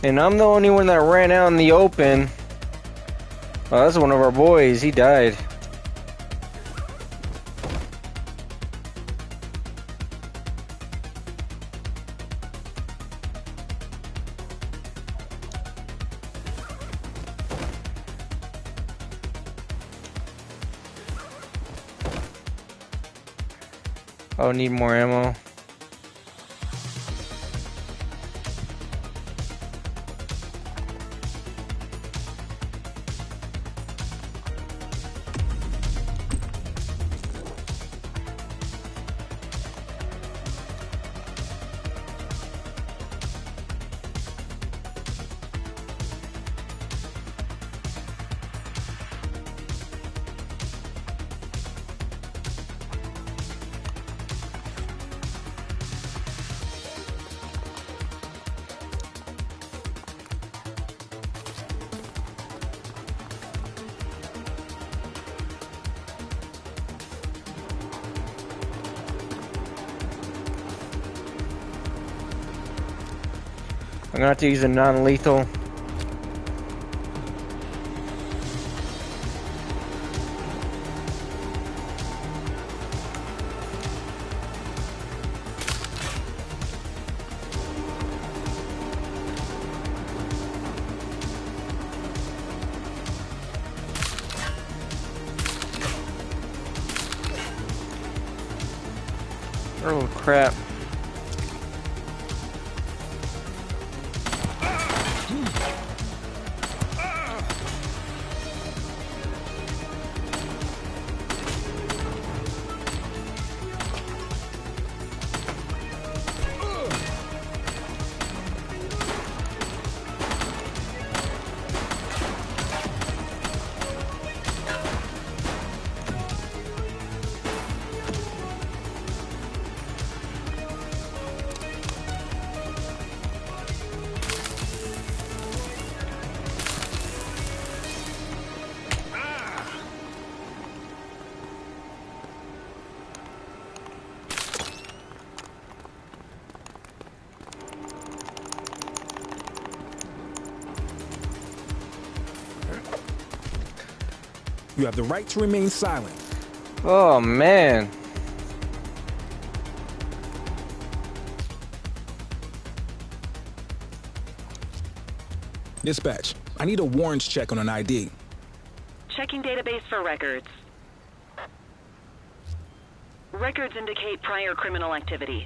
And I'm the only one that ran out in the open. Oh, that's one of our boys. He died. Oh, need more ammo. gonna have to use a non-lethal. Oh crap. You have the right to remain silent. Oh man. Dispatch, I need a warrants check on an ID. Checking database for records. Records indicate prior criminal activity.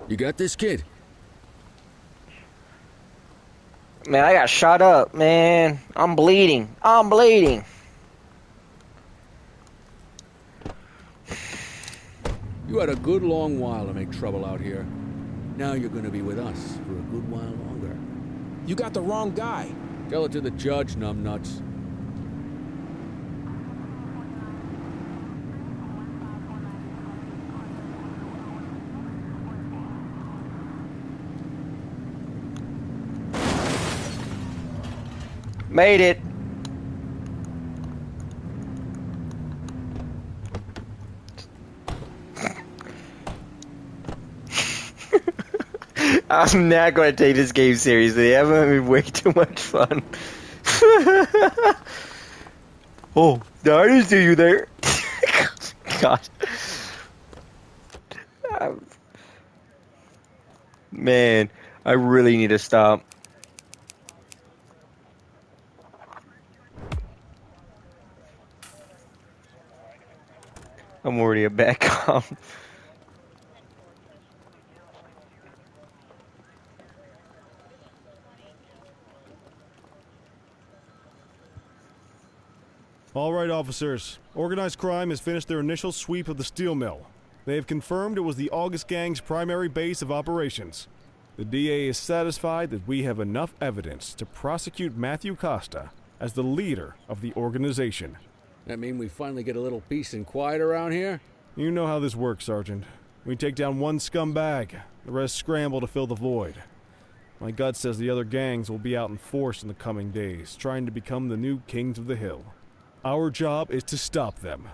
You got this, kid? Man, I got shot up, man. I'm bleeding. I'm bleeding. You had a good long while to make trouble out here. Now you're gonna be with us for a good while longer. You got the wrong guy. Tell it to the judge, numbnuts. Made it. I'm not going to take this game seriously. I'm having way too much fun. Oh, I didn't see you there. God. Man, I really need to stop. I'm already a bad cop. All right, officers. Organized crime has finished their initial sweep of the steel mill. They have confirmed it was the August Gang's primary base of operations. The DA is satisfied that we have enough evidence to prosecute Matthew Costa as the leader of the organization. That mean we finally get a little peace and quiet around here? You know how this works, Sergeant. We take down one scumbag, the rest scramble to fill the void. My gut says the other gangs will be out in force in the coming days, trying to become the new kings of the hill. Our job is to stop them.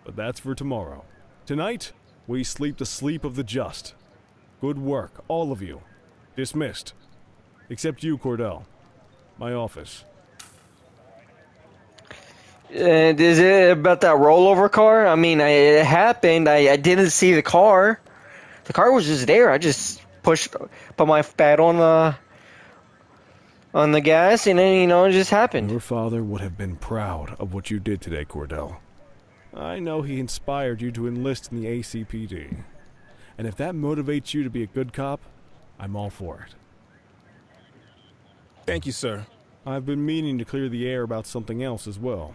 But that's for tomorrow. Tonight, we sleep the sleep of the just. Good work, all of you. Dismissed. Except you, Cordell. My office. Is it about that rollover car? I mean, it happened. I didn't see the car. The car was just there. I just put my foot on the gas, and then, it just happened. Your father would have been proud of what you did today, Cordell. I know he inspired you to enlist in the ACPD. And if that motivates you to be a good cop, I'm all for it. Thank you, sir. I've been meaning to clear the air about something else as well.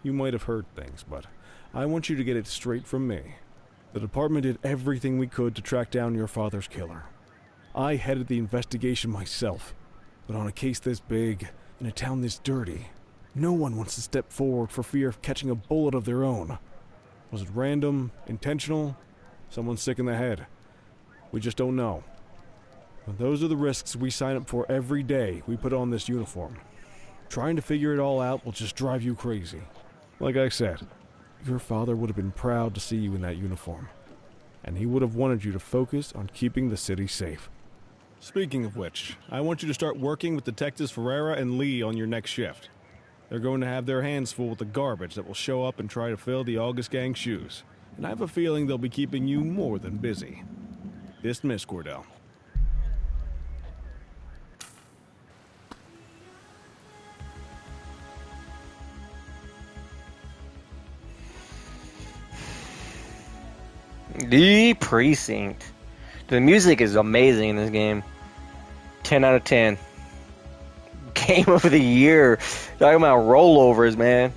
You might have heard things, but I want you to get it straight from me. The department did everything we could to track down your father's killer. I headed the investigation myself. But on a case this big, in a town this dirty, no one wants to step forward for fear of catching a bullet of their own. Was it random, intentional, someone sick in the head? We just don't know. But those are the risks we sign up for every day we put on this uniform. Trying to figure it all out will just drive you crazy. Like I said, your father would have been proud to see you in that uniform, and he would have wanted you to focus on keeping the city safe. Speaking of which, I want you to start working with Detectives Ferreira and Lee on your next shift. They're going to have their hands full with the garbage that will show up and try to fill the August Gang's shoes, and I have a feeling they'll be keeping you more than busy. Dismiss, Cordell. The Precinct. The music is amazing in this game. 10 out of 10. Game of the year. Talking about rollovers, man.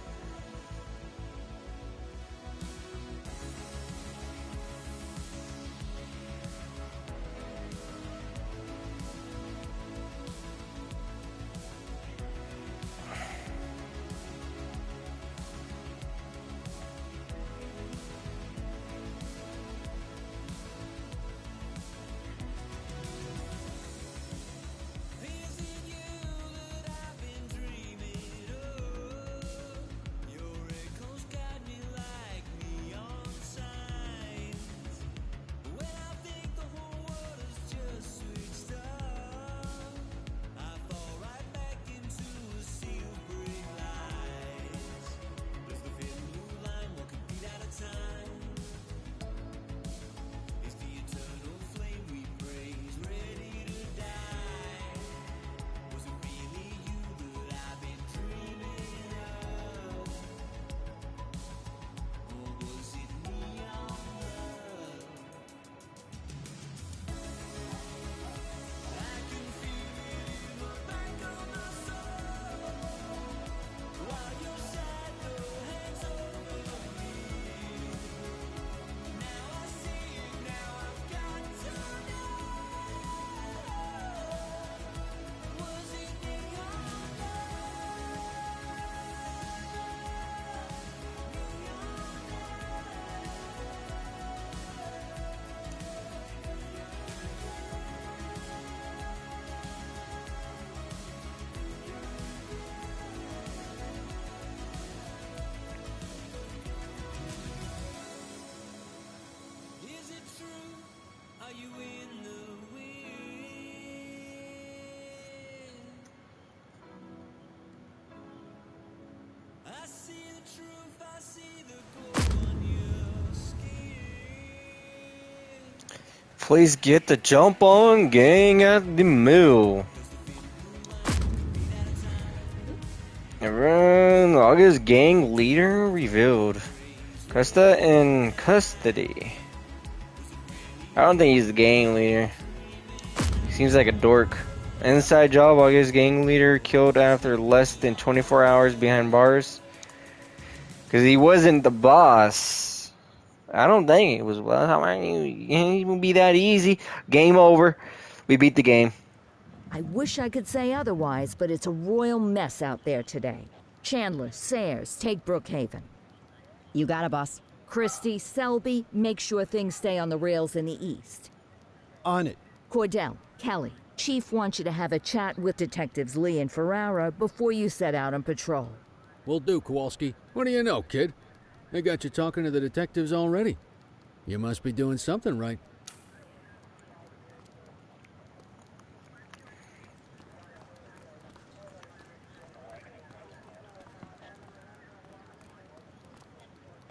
Please get the jump on, gang at the mill. Everyone, August gang leader revealed. Costa in custody. I don't think he's the gang leader. He seems like a dork. Inside job, August gang leader killed after less than 24 hours behind bars. Because he wasn't the boss. I don't think it was. Well, how it can't even be that easy. Game over. We beat the game. I wish I could say otherwise, but it's a royal mess out there today. Chandler, Sayers, take Brookhaven. You got it, boss. Christie, Selby, make sure things stay on the rails in the east. On it. Cordell, Kelly, Chief wants you to have a chat with Detectives Lee and Ferrara before you set out on patrol. Will do, Kowalski. What do you know, kid? They got you talking to the detectives already. You must be doing something right.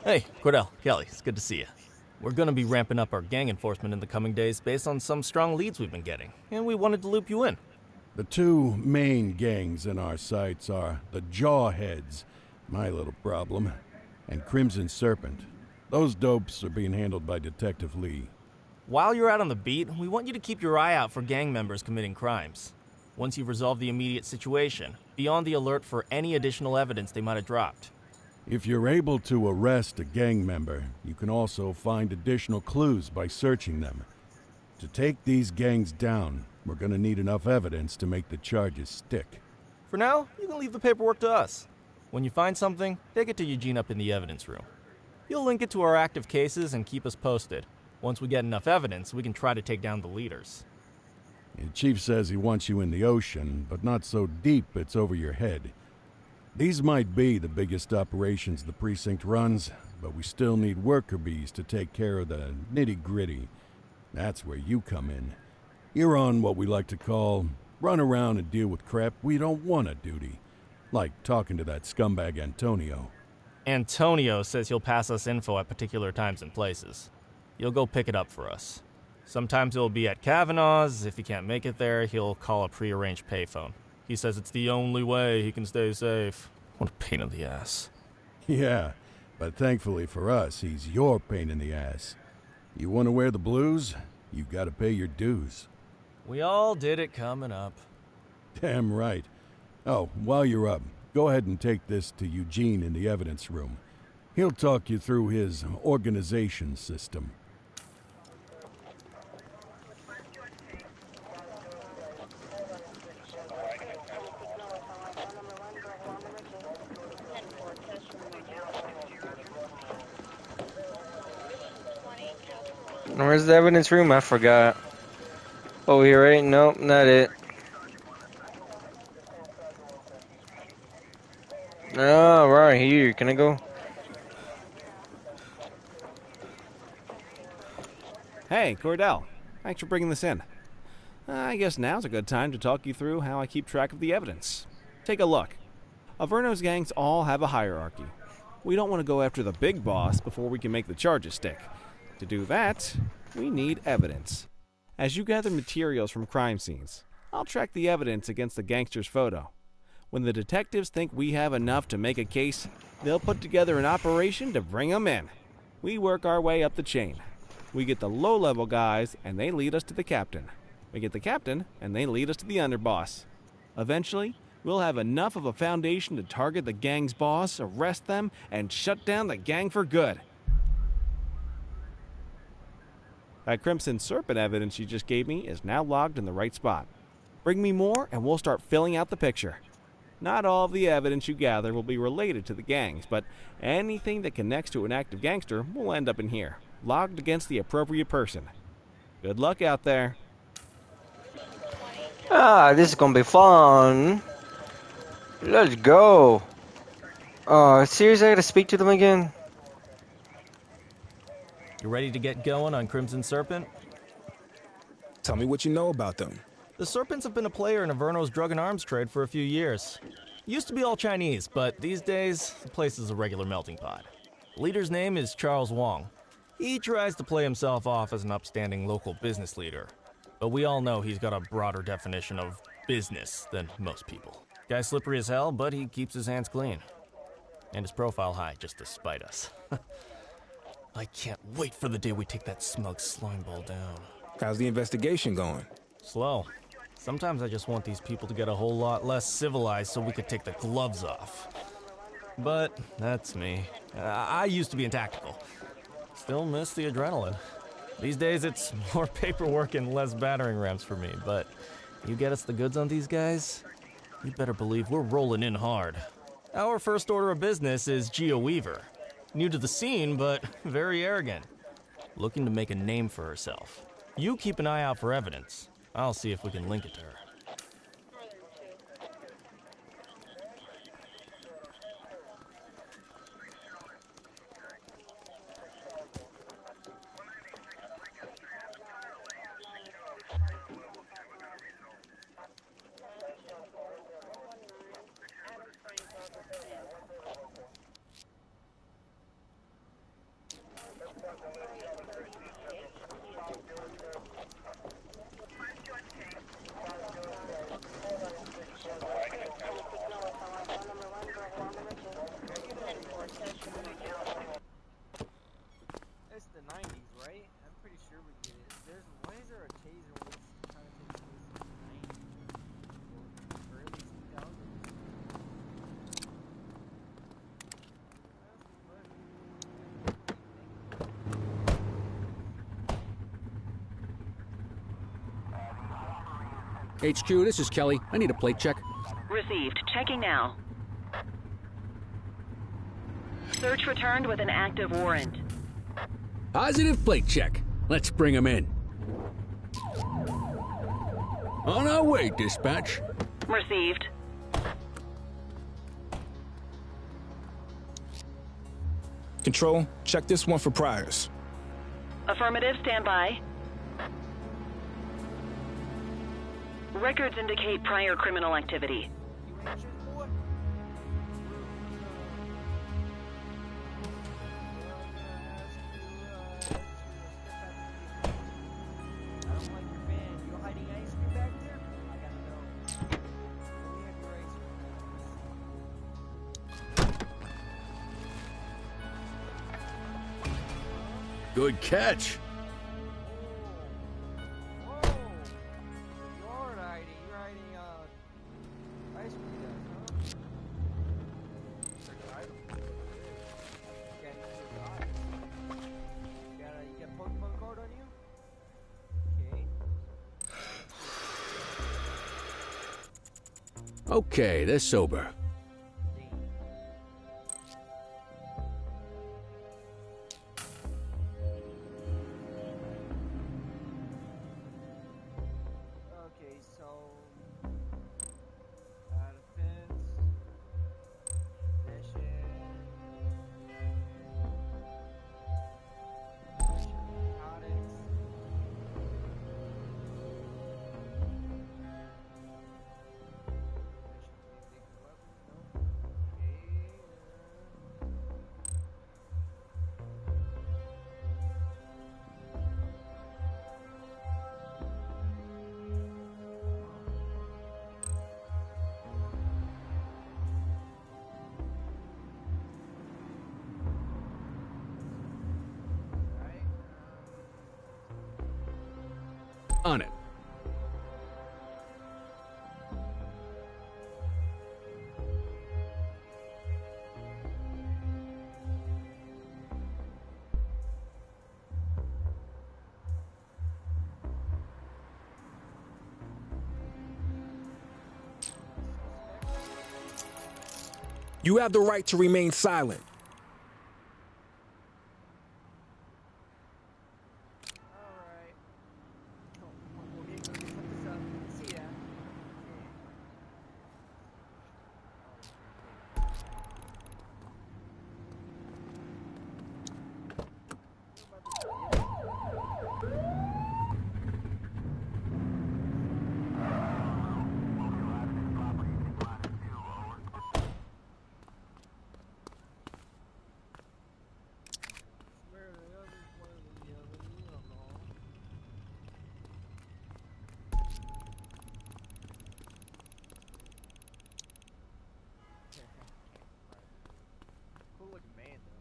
Hey, Cordell, Kelly, it's good to see you. We're going to be ramping up our gang enforcement in the coming days based on some strong leads we've been getting, and we wanted to loop you in. The two main gangs in our sights are the Jawheads, my little problem, and Crimson Serpent. Those dopes are being handled by Detective Lee. While you're out on the beat, we want you to keep your eye out for gang members committing crimes. Once you've resolved the immediate situation, be on the alert for any additional evidence they might have dropped. If you're able to arrest a gang member, you can also find additional clues by searching them. To take these gangs down, we're gonna need enough evidence to make the charges stick. For now, you can leave the paperwork to us. When you find something, take it to Eugene up in the evidence room. He'll link it to our active cases and keep us posted. Once we get enough evidence, we can try to take down the leaders. The chief says he wants you in the ocean, but not so deep it's over your head. These might be the biggest operations the precinct runs, but we still need worker bees to take care of the nitty-gritty. That's where you come in. You're on what we like to call run around and deal with crap we don't want to duty. Like talking to that scumbag Antonio. Antonio says he'll pass us info at particular times and places. You'll go pick it up for us. Sometimes it'll be at Kavanaugh's. If he can't make it there, he'll call a prearranged payphone. He says it's the only way he can stay safe. What a pain in the ass. Yeah, but thankfully for us, he's your pain in the ass. You want to wear the blues? You gotta pay your dues. We all did it coming up. Damn right. Oh, while you're up, go ahead and take this to Eugene in the evidence room. He'll talk you through his organization system. Where's the evidence room? I forgot. Oh, here, right? Nope, not it. Oh, right here. Can I go? Hey, Cordell. Thanks for bringing this in. I guess now's a good time to talk you through how I keep track of the evidence. Take a look. Averno's gangs all have a hierarchy. We don't want to go after the big boss before we can make the charges stick. To do that, we need evidence. As you gather materials from crime scenes, I'll track the evidence against the gangster's photo. When the detectives think we have enough to make a case, they'll put together an operation to bring them in. We work our way up the chain. We get the low-level guys, and they lead us to the captain. We get the captain, and they lead us to the underboss. Eventually, we'll have enough of a foundation to target the gang's boss, arrest them, and shut down the gang for good. That Crimson Serpent evidence you just gave me is now logged in the right spot. Bring me more, and we'll start filling out the picture. Not all of the evidence you gather will be related to the gangs, but anything that connects to an active gangster will end up in here, logged against the appropriate person. Good luck out there. Ah, this is gonna be fun. Let's go. Seriously, I gotta speak to them again? You ready to get going on Crimson Serpent? Tell me what you know about them. The Serpents have been a player in Averno's drug and arms trade for a few years. Used to be all Chinese, but these days, the place is a regular melting pot. The leader's name is Charles Wong. He tries to play himself off as an upstanding local business leader. But we all know he's got a broader definition of business than most people. Guy's slippery as hell, but he keeps his hands clean. And his profile high, just to spite us. I can't wait for the day we take that smug slimeball down. How's the investigation going? Slow. Sometimes I just want these people to get a whole lot less civilized so we could take the gloves off. But that's me. I used to be in tactical. Still miss the adrenaline. These days it's more paperwork and less battering rams for me, but you get us the goods on these guys, you better believe we're rolling in hard. Our first order of business is Geo Weaver. New to the scene, but very arrogant. Looking to make a name for herself. You keep an eye out for evidence. I'll see if we can link it to her. It's the 90s, right? I'm pretty sure we get it. Why is there a taser when it's kind of takes place in the 90s or early 2000s? HQ, this is Kelly. I need a plate check. Received. Checking now. Search returned with an active warrant. Positive plate check. Let's bring him in. On our way, dispatch. Received. Control, check this one for priors. Affirmative, stand by. Records indicate prior criminal activity. Good catch. Okay, they're sober. Okay, so defense, possession, narcotics. On it. You have the right to remain silent. Cool looking man though.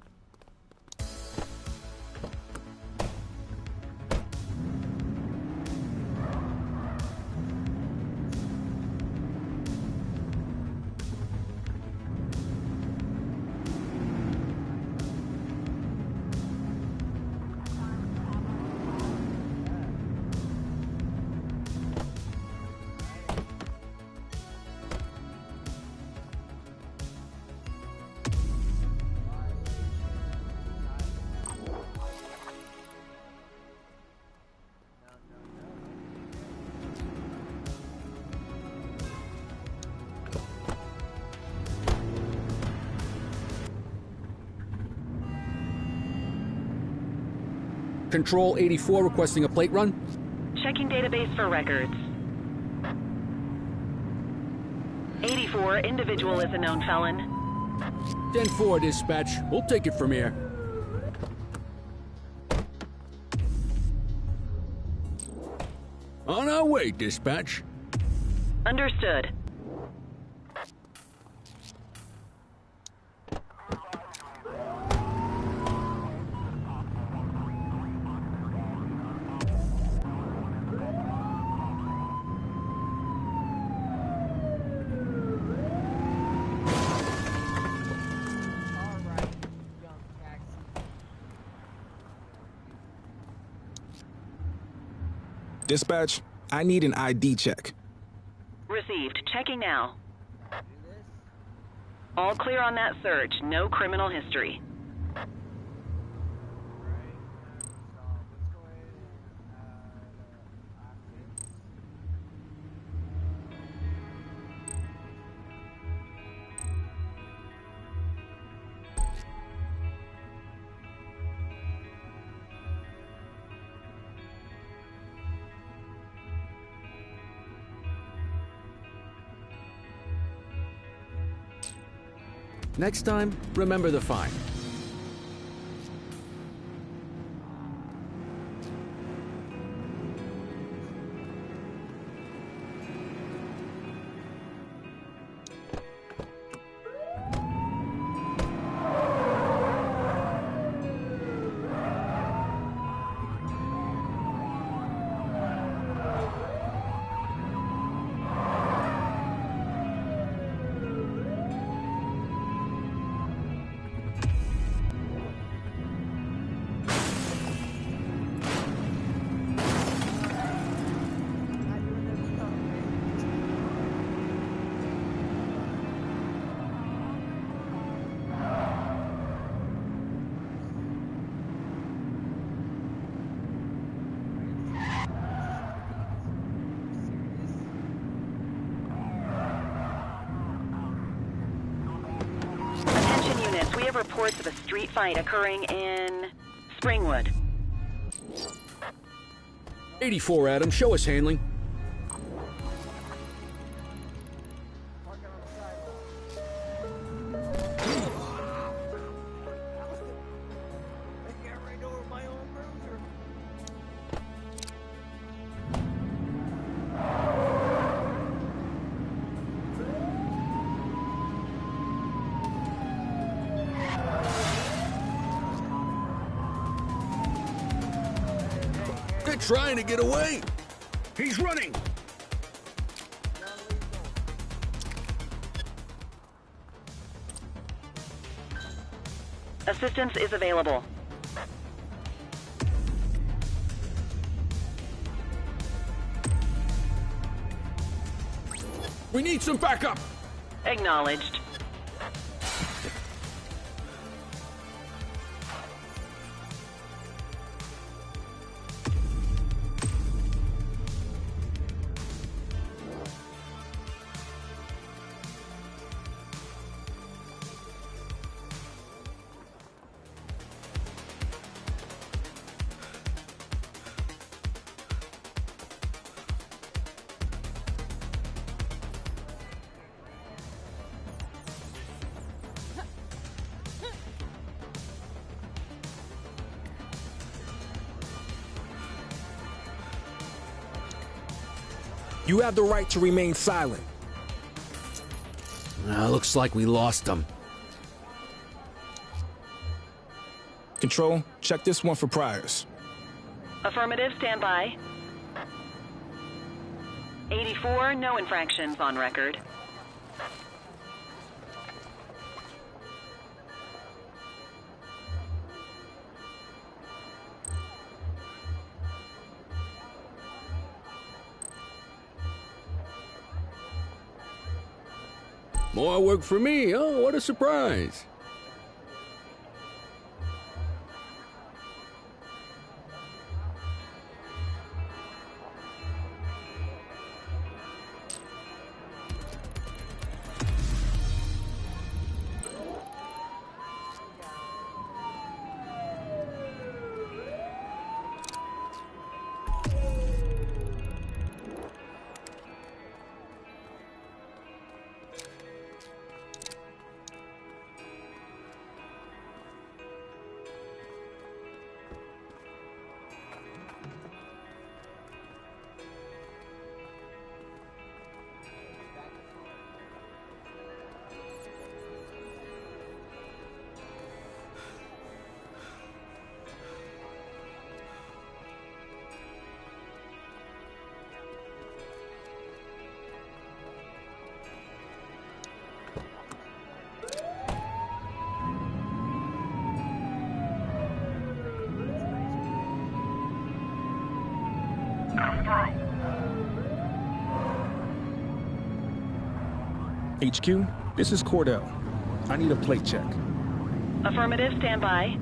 Control 84 requesting a plate run. Checking database for records. 84, individual is a known felon. 10-4, dispatch. We'll take it from here. On our way, dispatch. Understood. Dispatch, I need an ID check. Received. Checking now. All clear on that search. No criminal history. Next time, remember the fine. We have reports of a street fight occurring in Springwood. 84, Adam. Show us handling. They're trying to get away. He's running. Assistance is available. We need some backup. Acknowledged. You have the right to remain silent. Looks like we lost them. Control, check this one for priors. Affirmative, stand by. 84, no infractions on record. More work for me. Oh, what a surprise. HQ, this is Cordell. I need a plate check. Affirmative, stand by.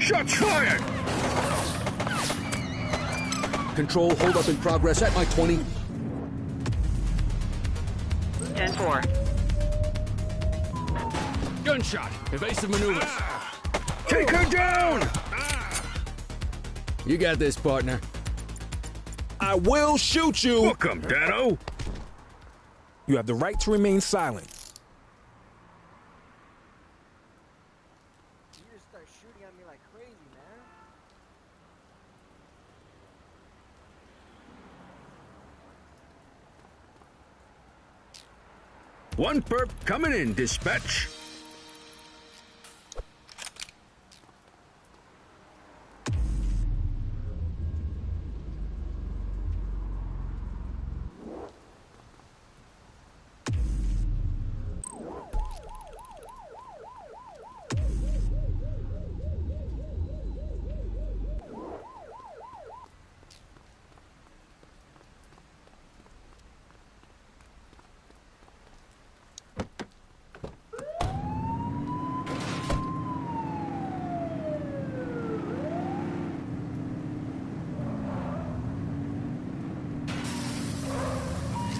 Shots fired! Control, hold up in progress at my 20. 10-4. Gunshot! Evasive maneuvers. Take her down! You got this, partner. I will shoot you! Welcome, Dano! You have the right to remain silent. You just start shooting at me like crazy, man. One perp coming in, dispatch.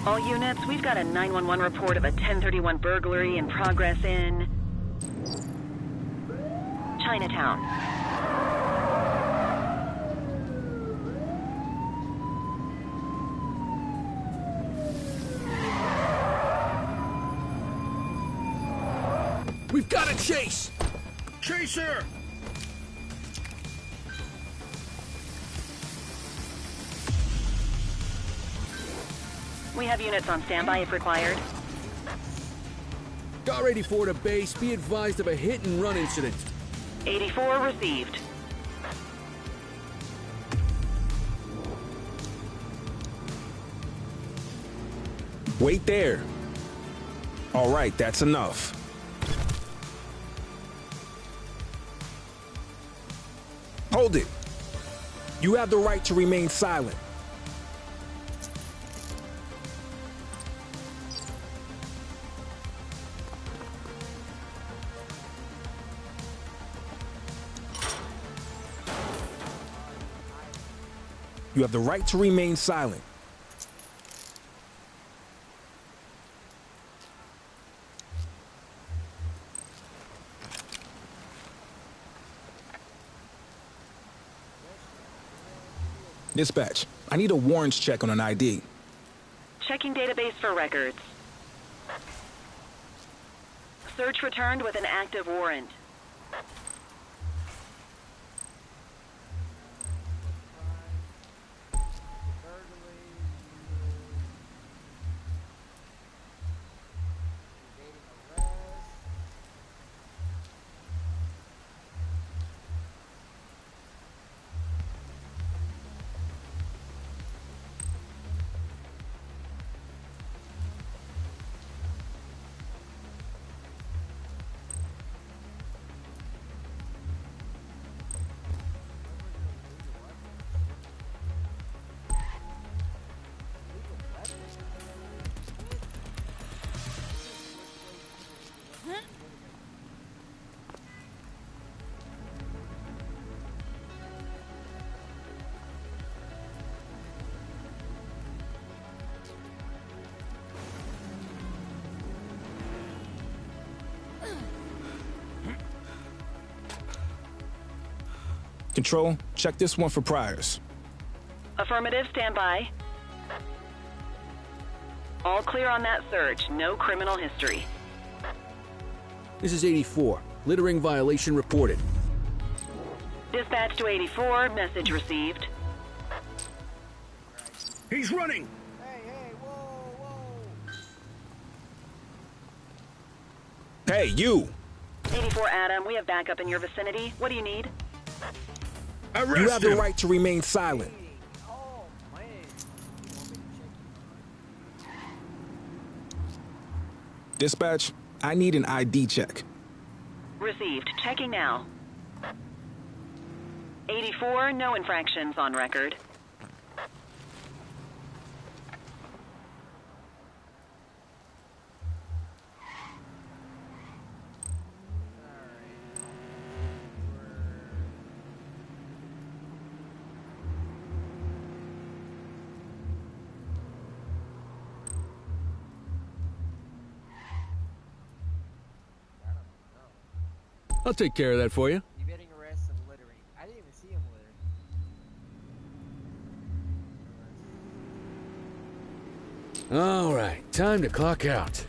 All units, we've got a 911 report of a 1031 burglary in progress in Chinatown. We've got a chase! Chaser! We have units on standby if required. Car 84 to base, be advised of a hit-and-run incident. 84 received. Wait there. All right, that's enough. Hold it. You have the right to remain silent. You have the right to remain silent. Dispatch, I need a warrants check on an ID. Checking database for records. Search returned with an active warrant. Control, check this one for priors. Affirmative, stand by. All clear on that search. No criminal history. This is 84. Littering violation reported. Dispatch to 84. Message received. He's running! Hey, you! 84 Adam, we have backup in your vicinity. What do you need? Arrest You have the him. right to remain silent. Dispatch, I need an ID check. Received. Checking now. 84, no infractions on record. I'll take care of that for you. Evading arrest and littering. I didn't even see him litter. All right, time to clock out.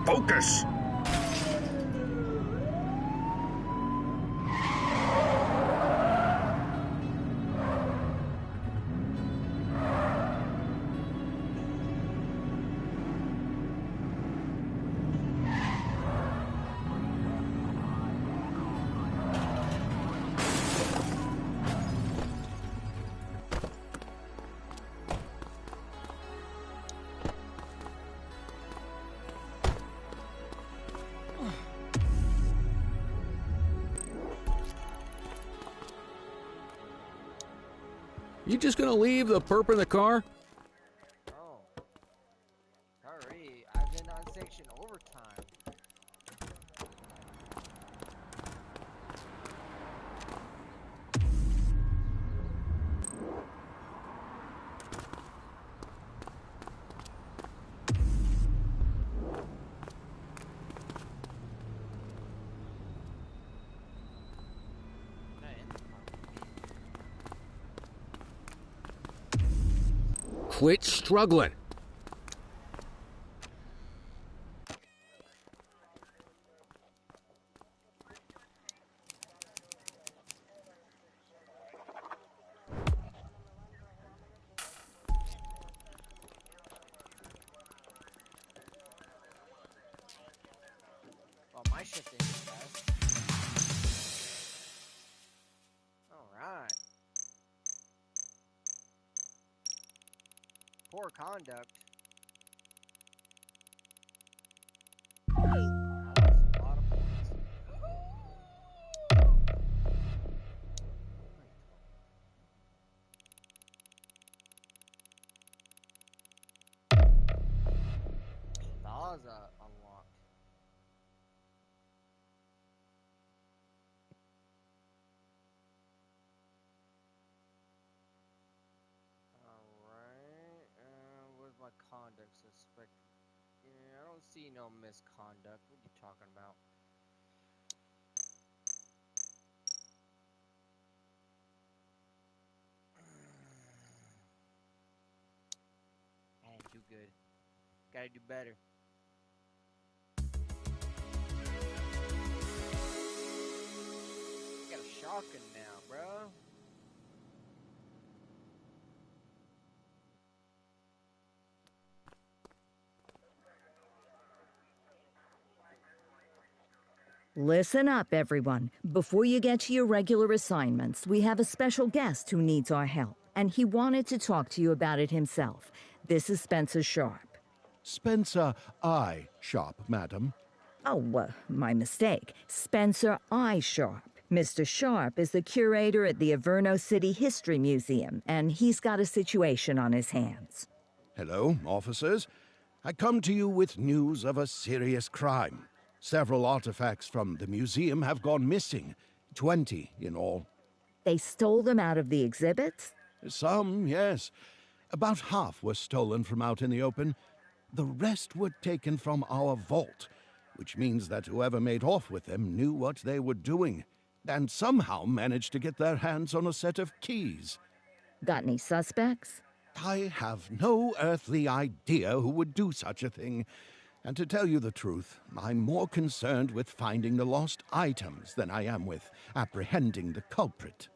Focus! You just gonna leave the perp in the car? Oh. Sorry, I've been on section overtime. Quit struggling. Well, my shift ended fast. Alright. Poor conduct. A lot of points. Plaza unlocked. Alright, where's my conduct suspect? Yeah, I don't see no misconduct. What are you talking about? I didn't do good. Gotta do better. I got a shotgun now, bro. Listen up, everyone. Before you get to your regular assignments, we have a special guest who needs our help, and he wanted to talk to you about it himself. This is Spencer Sharp. Spencer I. Sharp, madam. Oh, my mistake. Spencer I. Sharp. Mr. Sharp is the curator at the Averno City History Museum, and he's got a situation on his hands. Hello, officers. I come to you with news of a serious crime. Several artifacts from the museum have gone missing, 20 in all. They stole them out of the exhibits? Some, yes. About half were stolen from out in the open. The rest were taken from our vault, which means that whoever made off with them knew what they were doing, and somehow managed to get their hands on a set of keys. Got any suspects? I have no earthly idea who would do such a thing. And to tell you the truth, I'm more concerned with finding the lost items than I am with apprehending the culprit.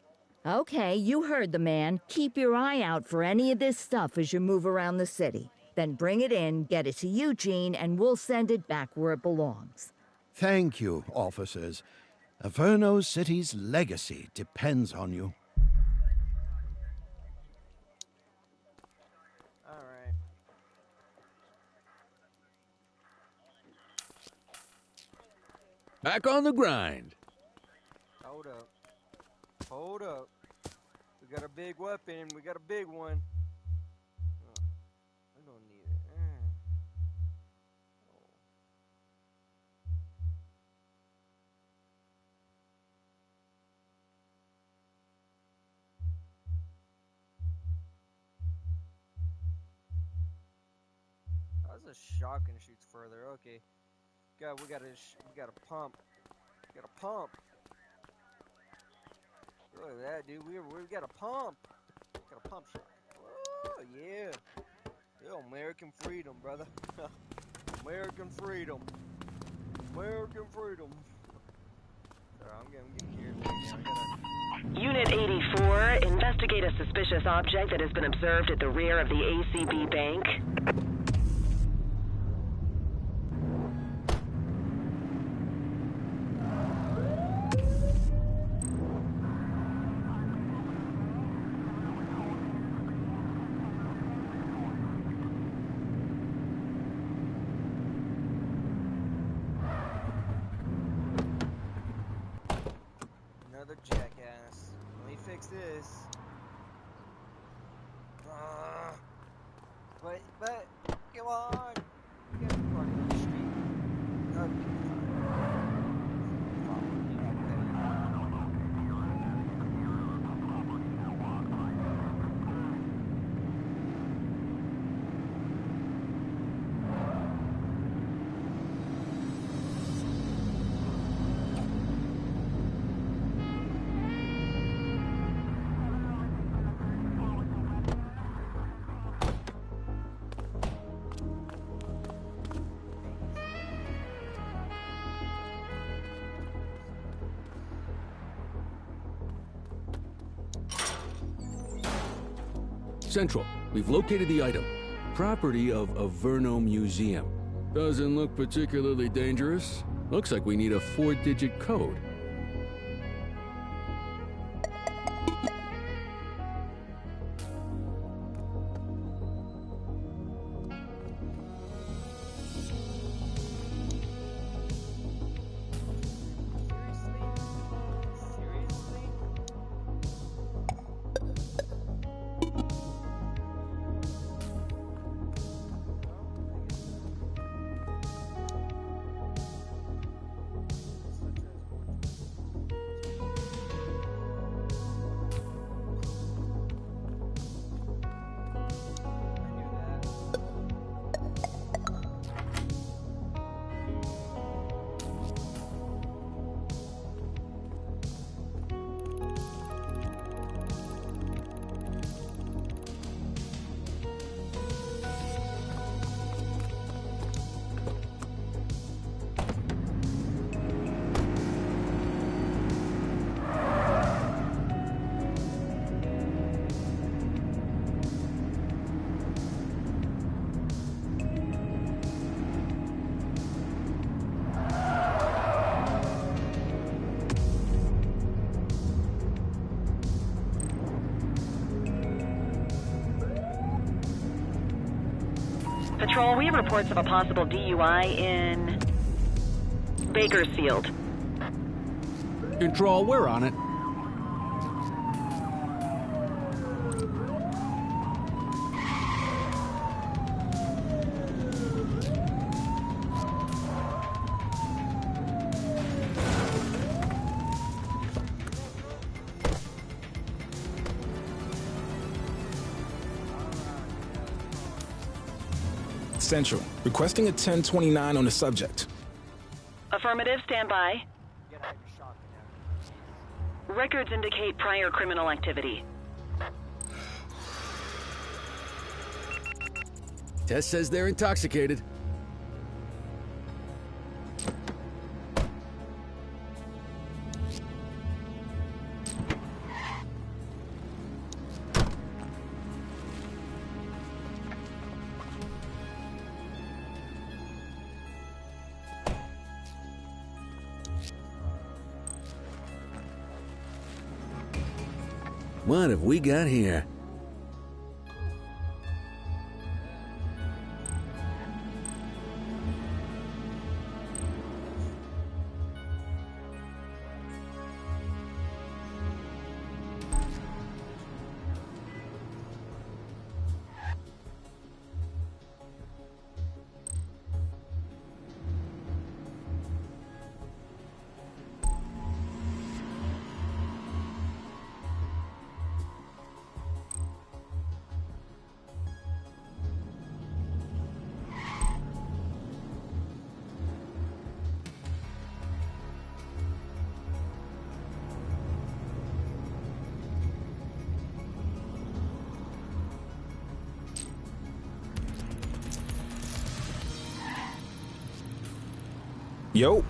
Okay, you heard the man. Keep your eye out for any of this stuff as you move around the city. Then bring it in, get it to Eugene, and we'll send it back where it belongs. Thank you, officers. Averno City's legacy depends on you. Alright. Back on the grind. Hold up. Hold up. We got a big weapon. We got a big one. Oh, I don't need it. How's a shotgun shoots further? Okay. God, we got a pump. We got a pump. Look at that, dude. We got a pump. Got a pump shot. Oh yeah. Yeah, American freedom, brother. American freedom. American freedom. Sorry, I'm getting carried away now. Unit 84, investigate a suspicious object that has been observed at the rear of the ACB bank. Another jackass. Let me fix this. But, come on. You gotta park on the street. Okay, Central, we've located the item. Property of Averno Museum. Doesn't look particularly dangerous. Looks like we need a 4-digit code. Patrol, we have reports of a possible DUI in Bakersfield. Control, we're on it. Central, requesting a 1029 on the subject. Affirmative, stand by. Records indicate prior criminal activity. Tess says they're intoxicated. What have we got here? Yo.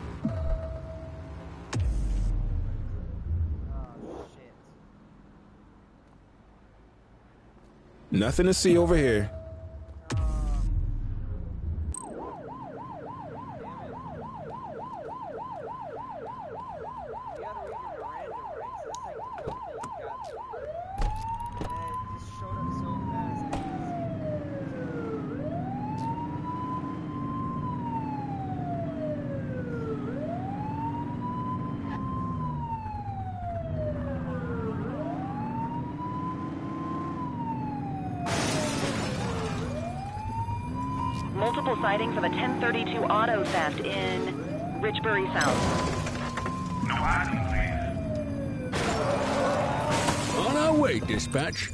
Nothing to see over here. Multiple sightings of a 1032 auto theft in Richbury South. No item, please. On our way, dispatch.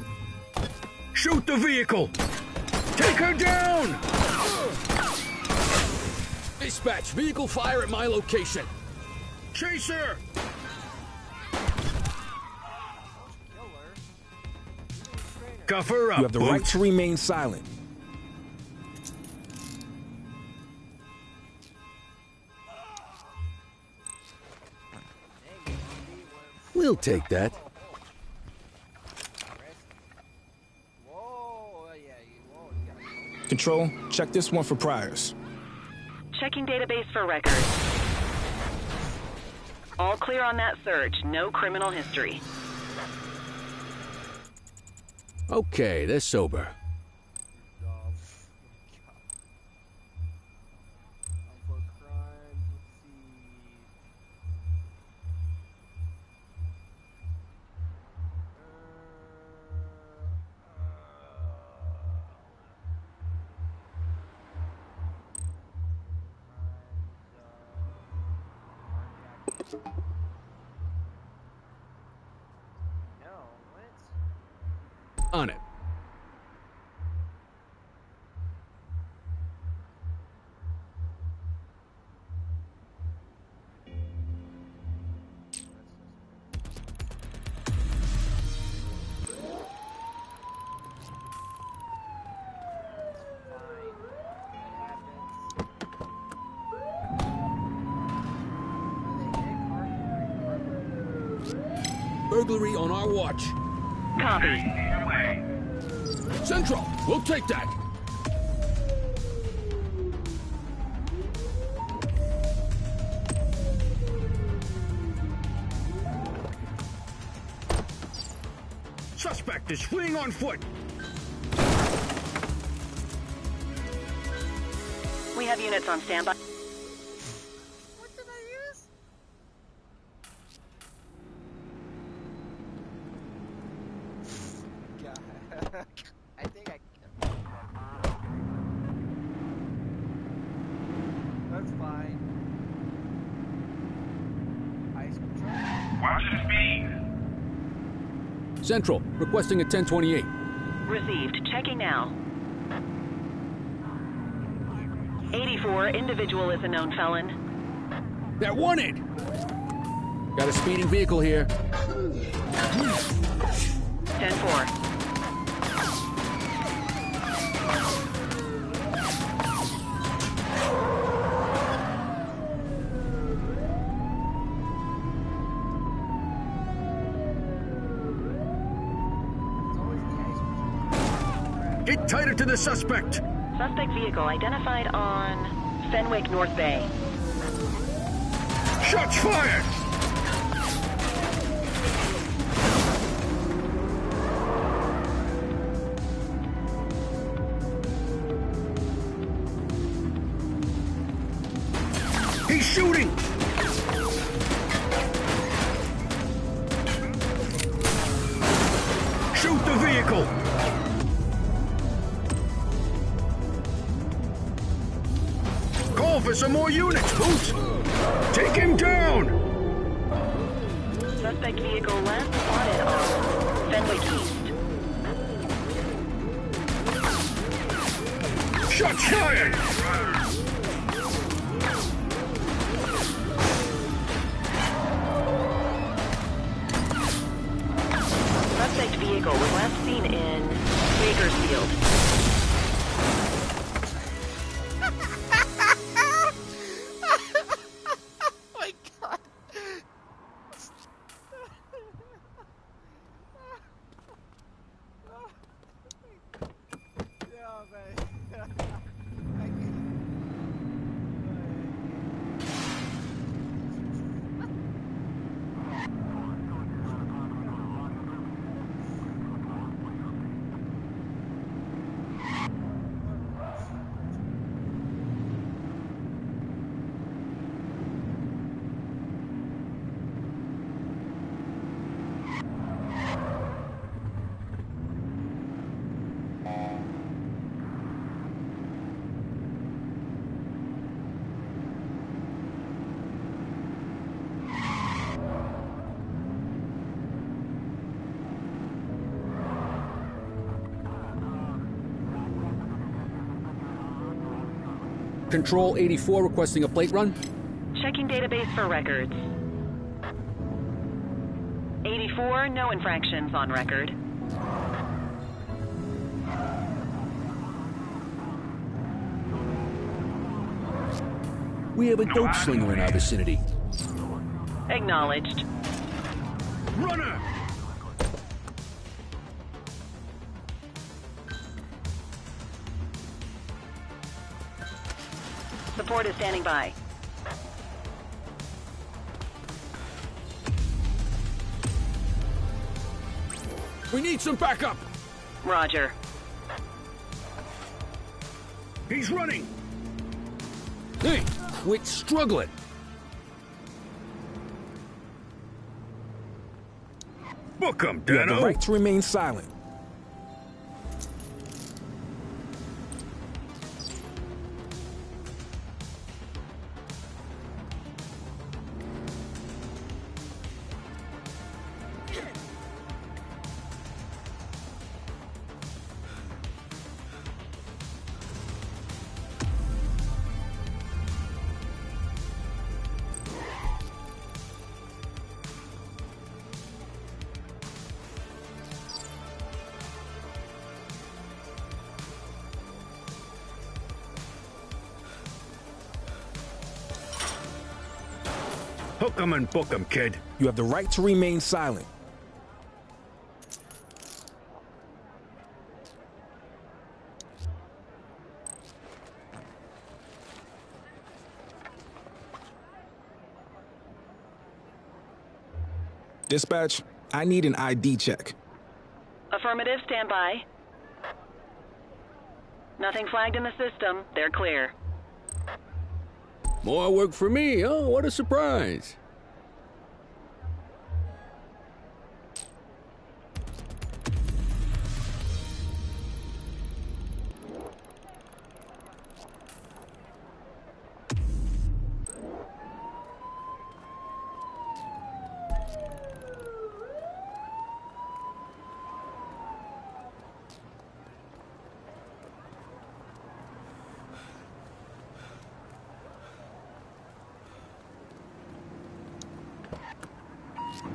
Shoot the vehicle! Take her down! Dispatch, vehicle fire at my location. Chase her! Cuff her up, You have the right Boots. to remain silent. We'll take that. Control, check this one for priors. Checking database for records. All clear on that search. No criminal history. Okay, they're sober. On it. Burglary on our watch. Copy. Central, we'll take that. Suspect is fleeing on foot. We have units on standby. I think I. That's fine. Ice control. Watch the speed. Central, requesting a 1028. Received. Checking now. 84, individual is a known felon. That wanted! Got a speeding vehicle here. 10-4. Get tighter to the suspect. Suspect vehicle identified on Fenwick North Bay. Shots fired! He's shooting! Shoot the vehicle! Call for some more units, Boots! Take him down! Suspect vehicle last spotted on Fenwick East. Shots fired! Suspect vehicle was last seen in Bakersfield. My God. Yeah, man. Control 84 requesting a plate run. Checking database for records. 84, no infractions on record. We have a dope slinger in our vicinity. Acknowledged. Runner! Support is standing by. We need some backup! Roger. He's running! Hey, quit struggling! Book him, You have the Dano! right to remain silent. Hook him and book him, kid. You have the right to remain silent. Dispatch, I need an ID check. Affirmative, stand by. Nothing flagged in the system. They're clear. More work for me, huh? What a surprise.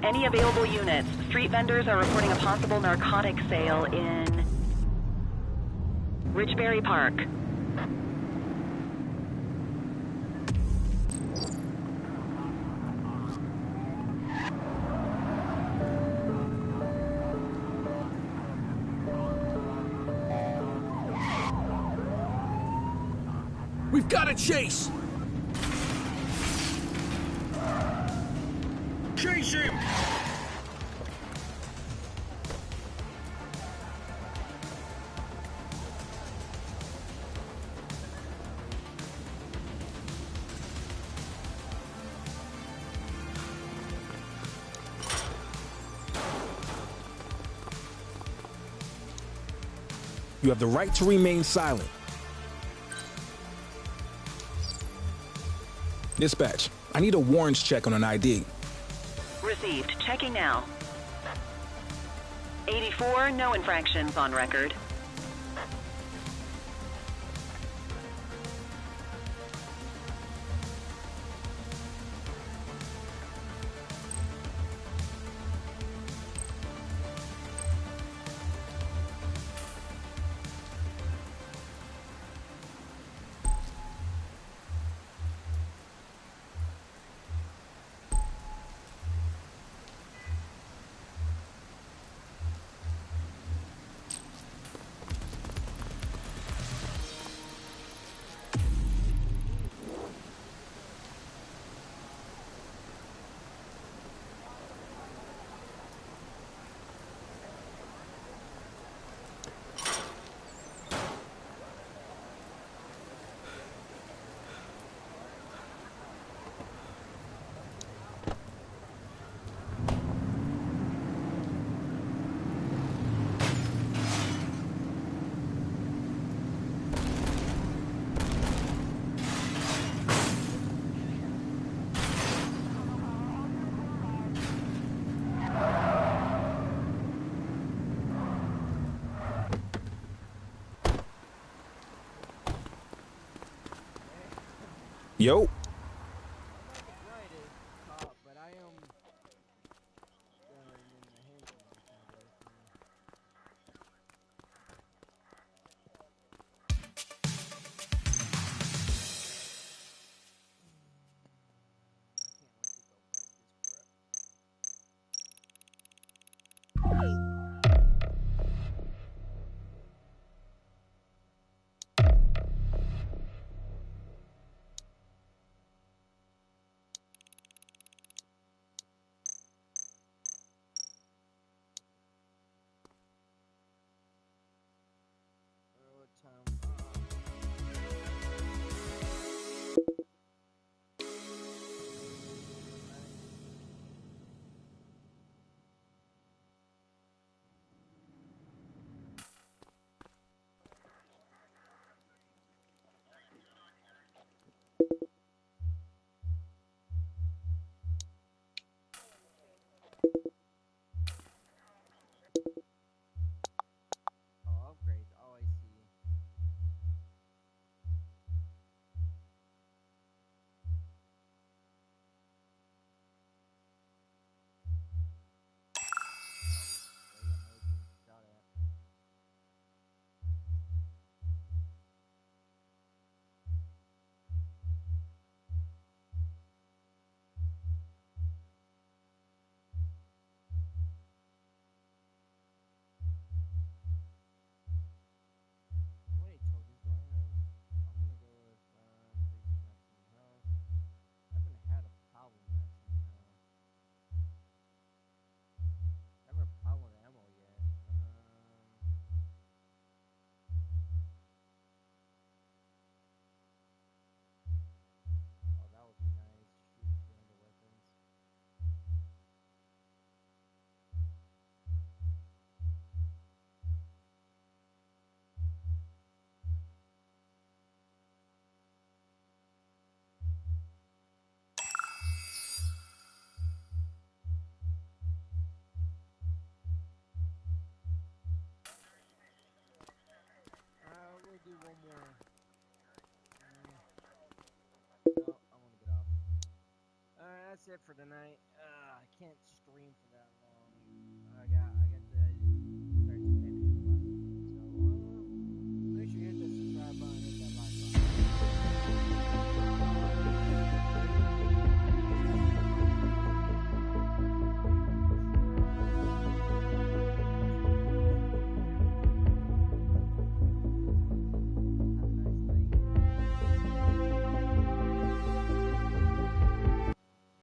Any available units? Street vendors are reporting a possible narcotic sale in Richbury Park. We've got to chase! Chase him! You have the right to remain silent. Dispatch, I need a warrants check on an ID. Received. Checking now. 84, no infractions on record. Yo. Do one more. No, I want to get off. Alright, that's it for tonight. I can't stream for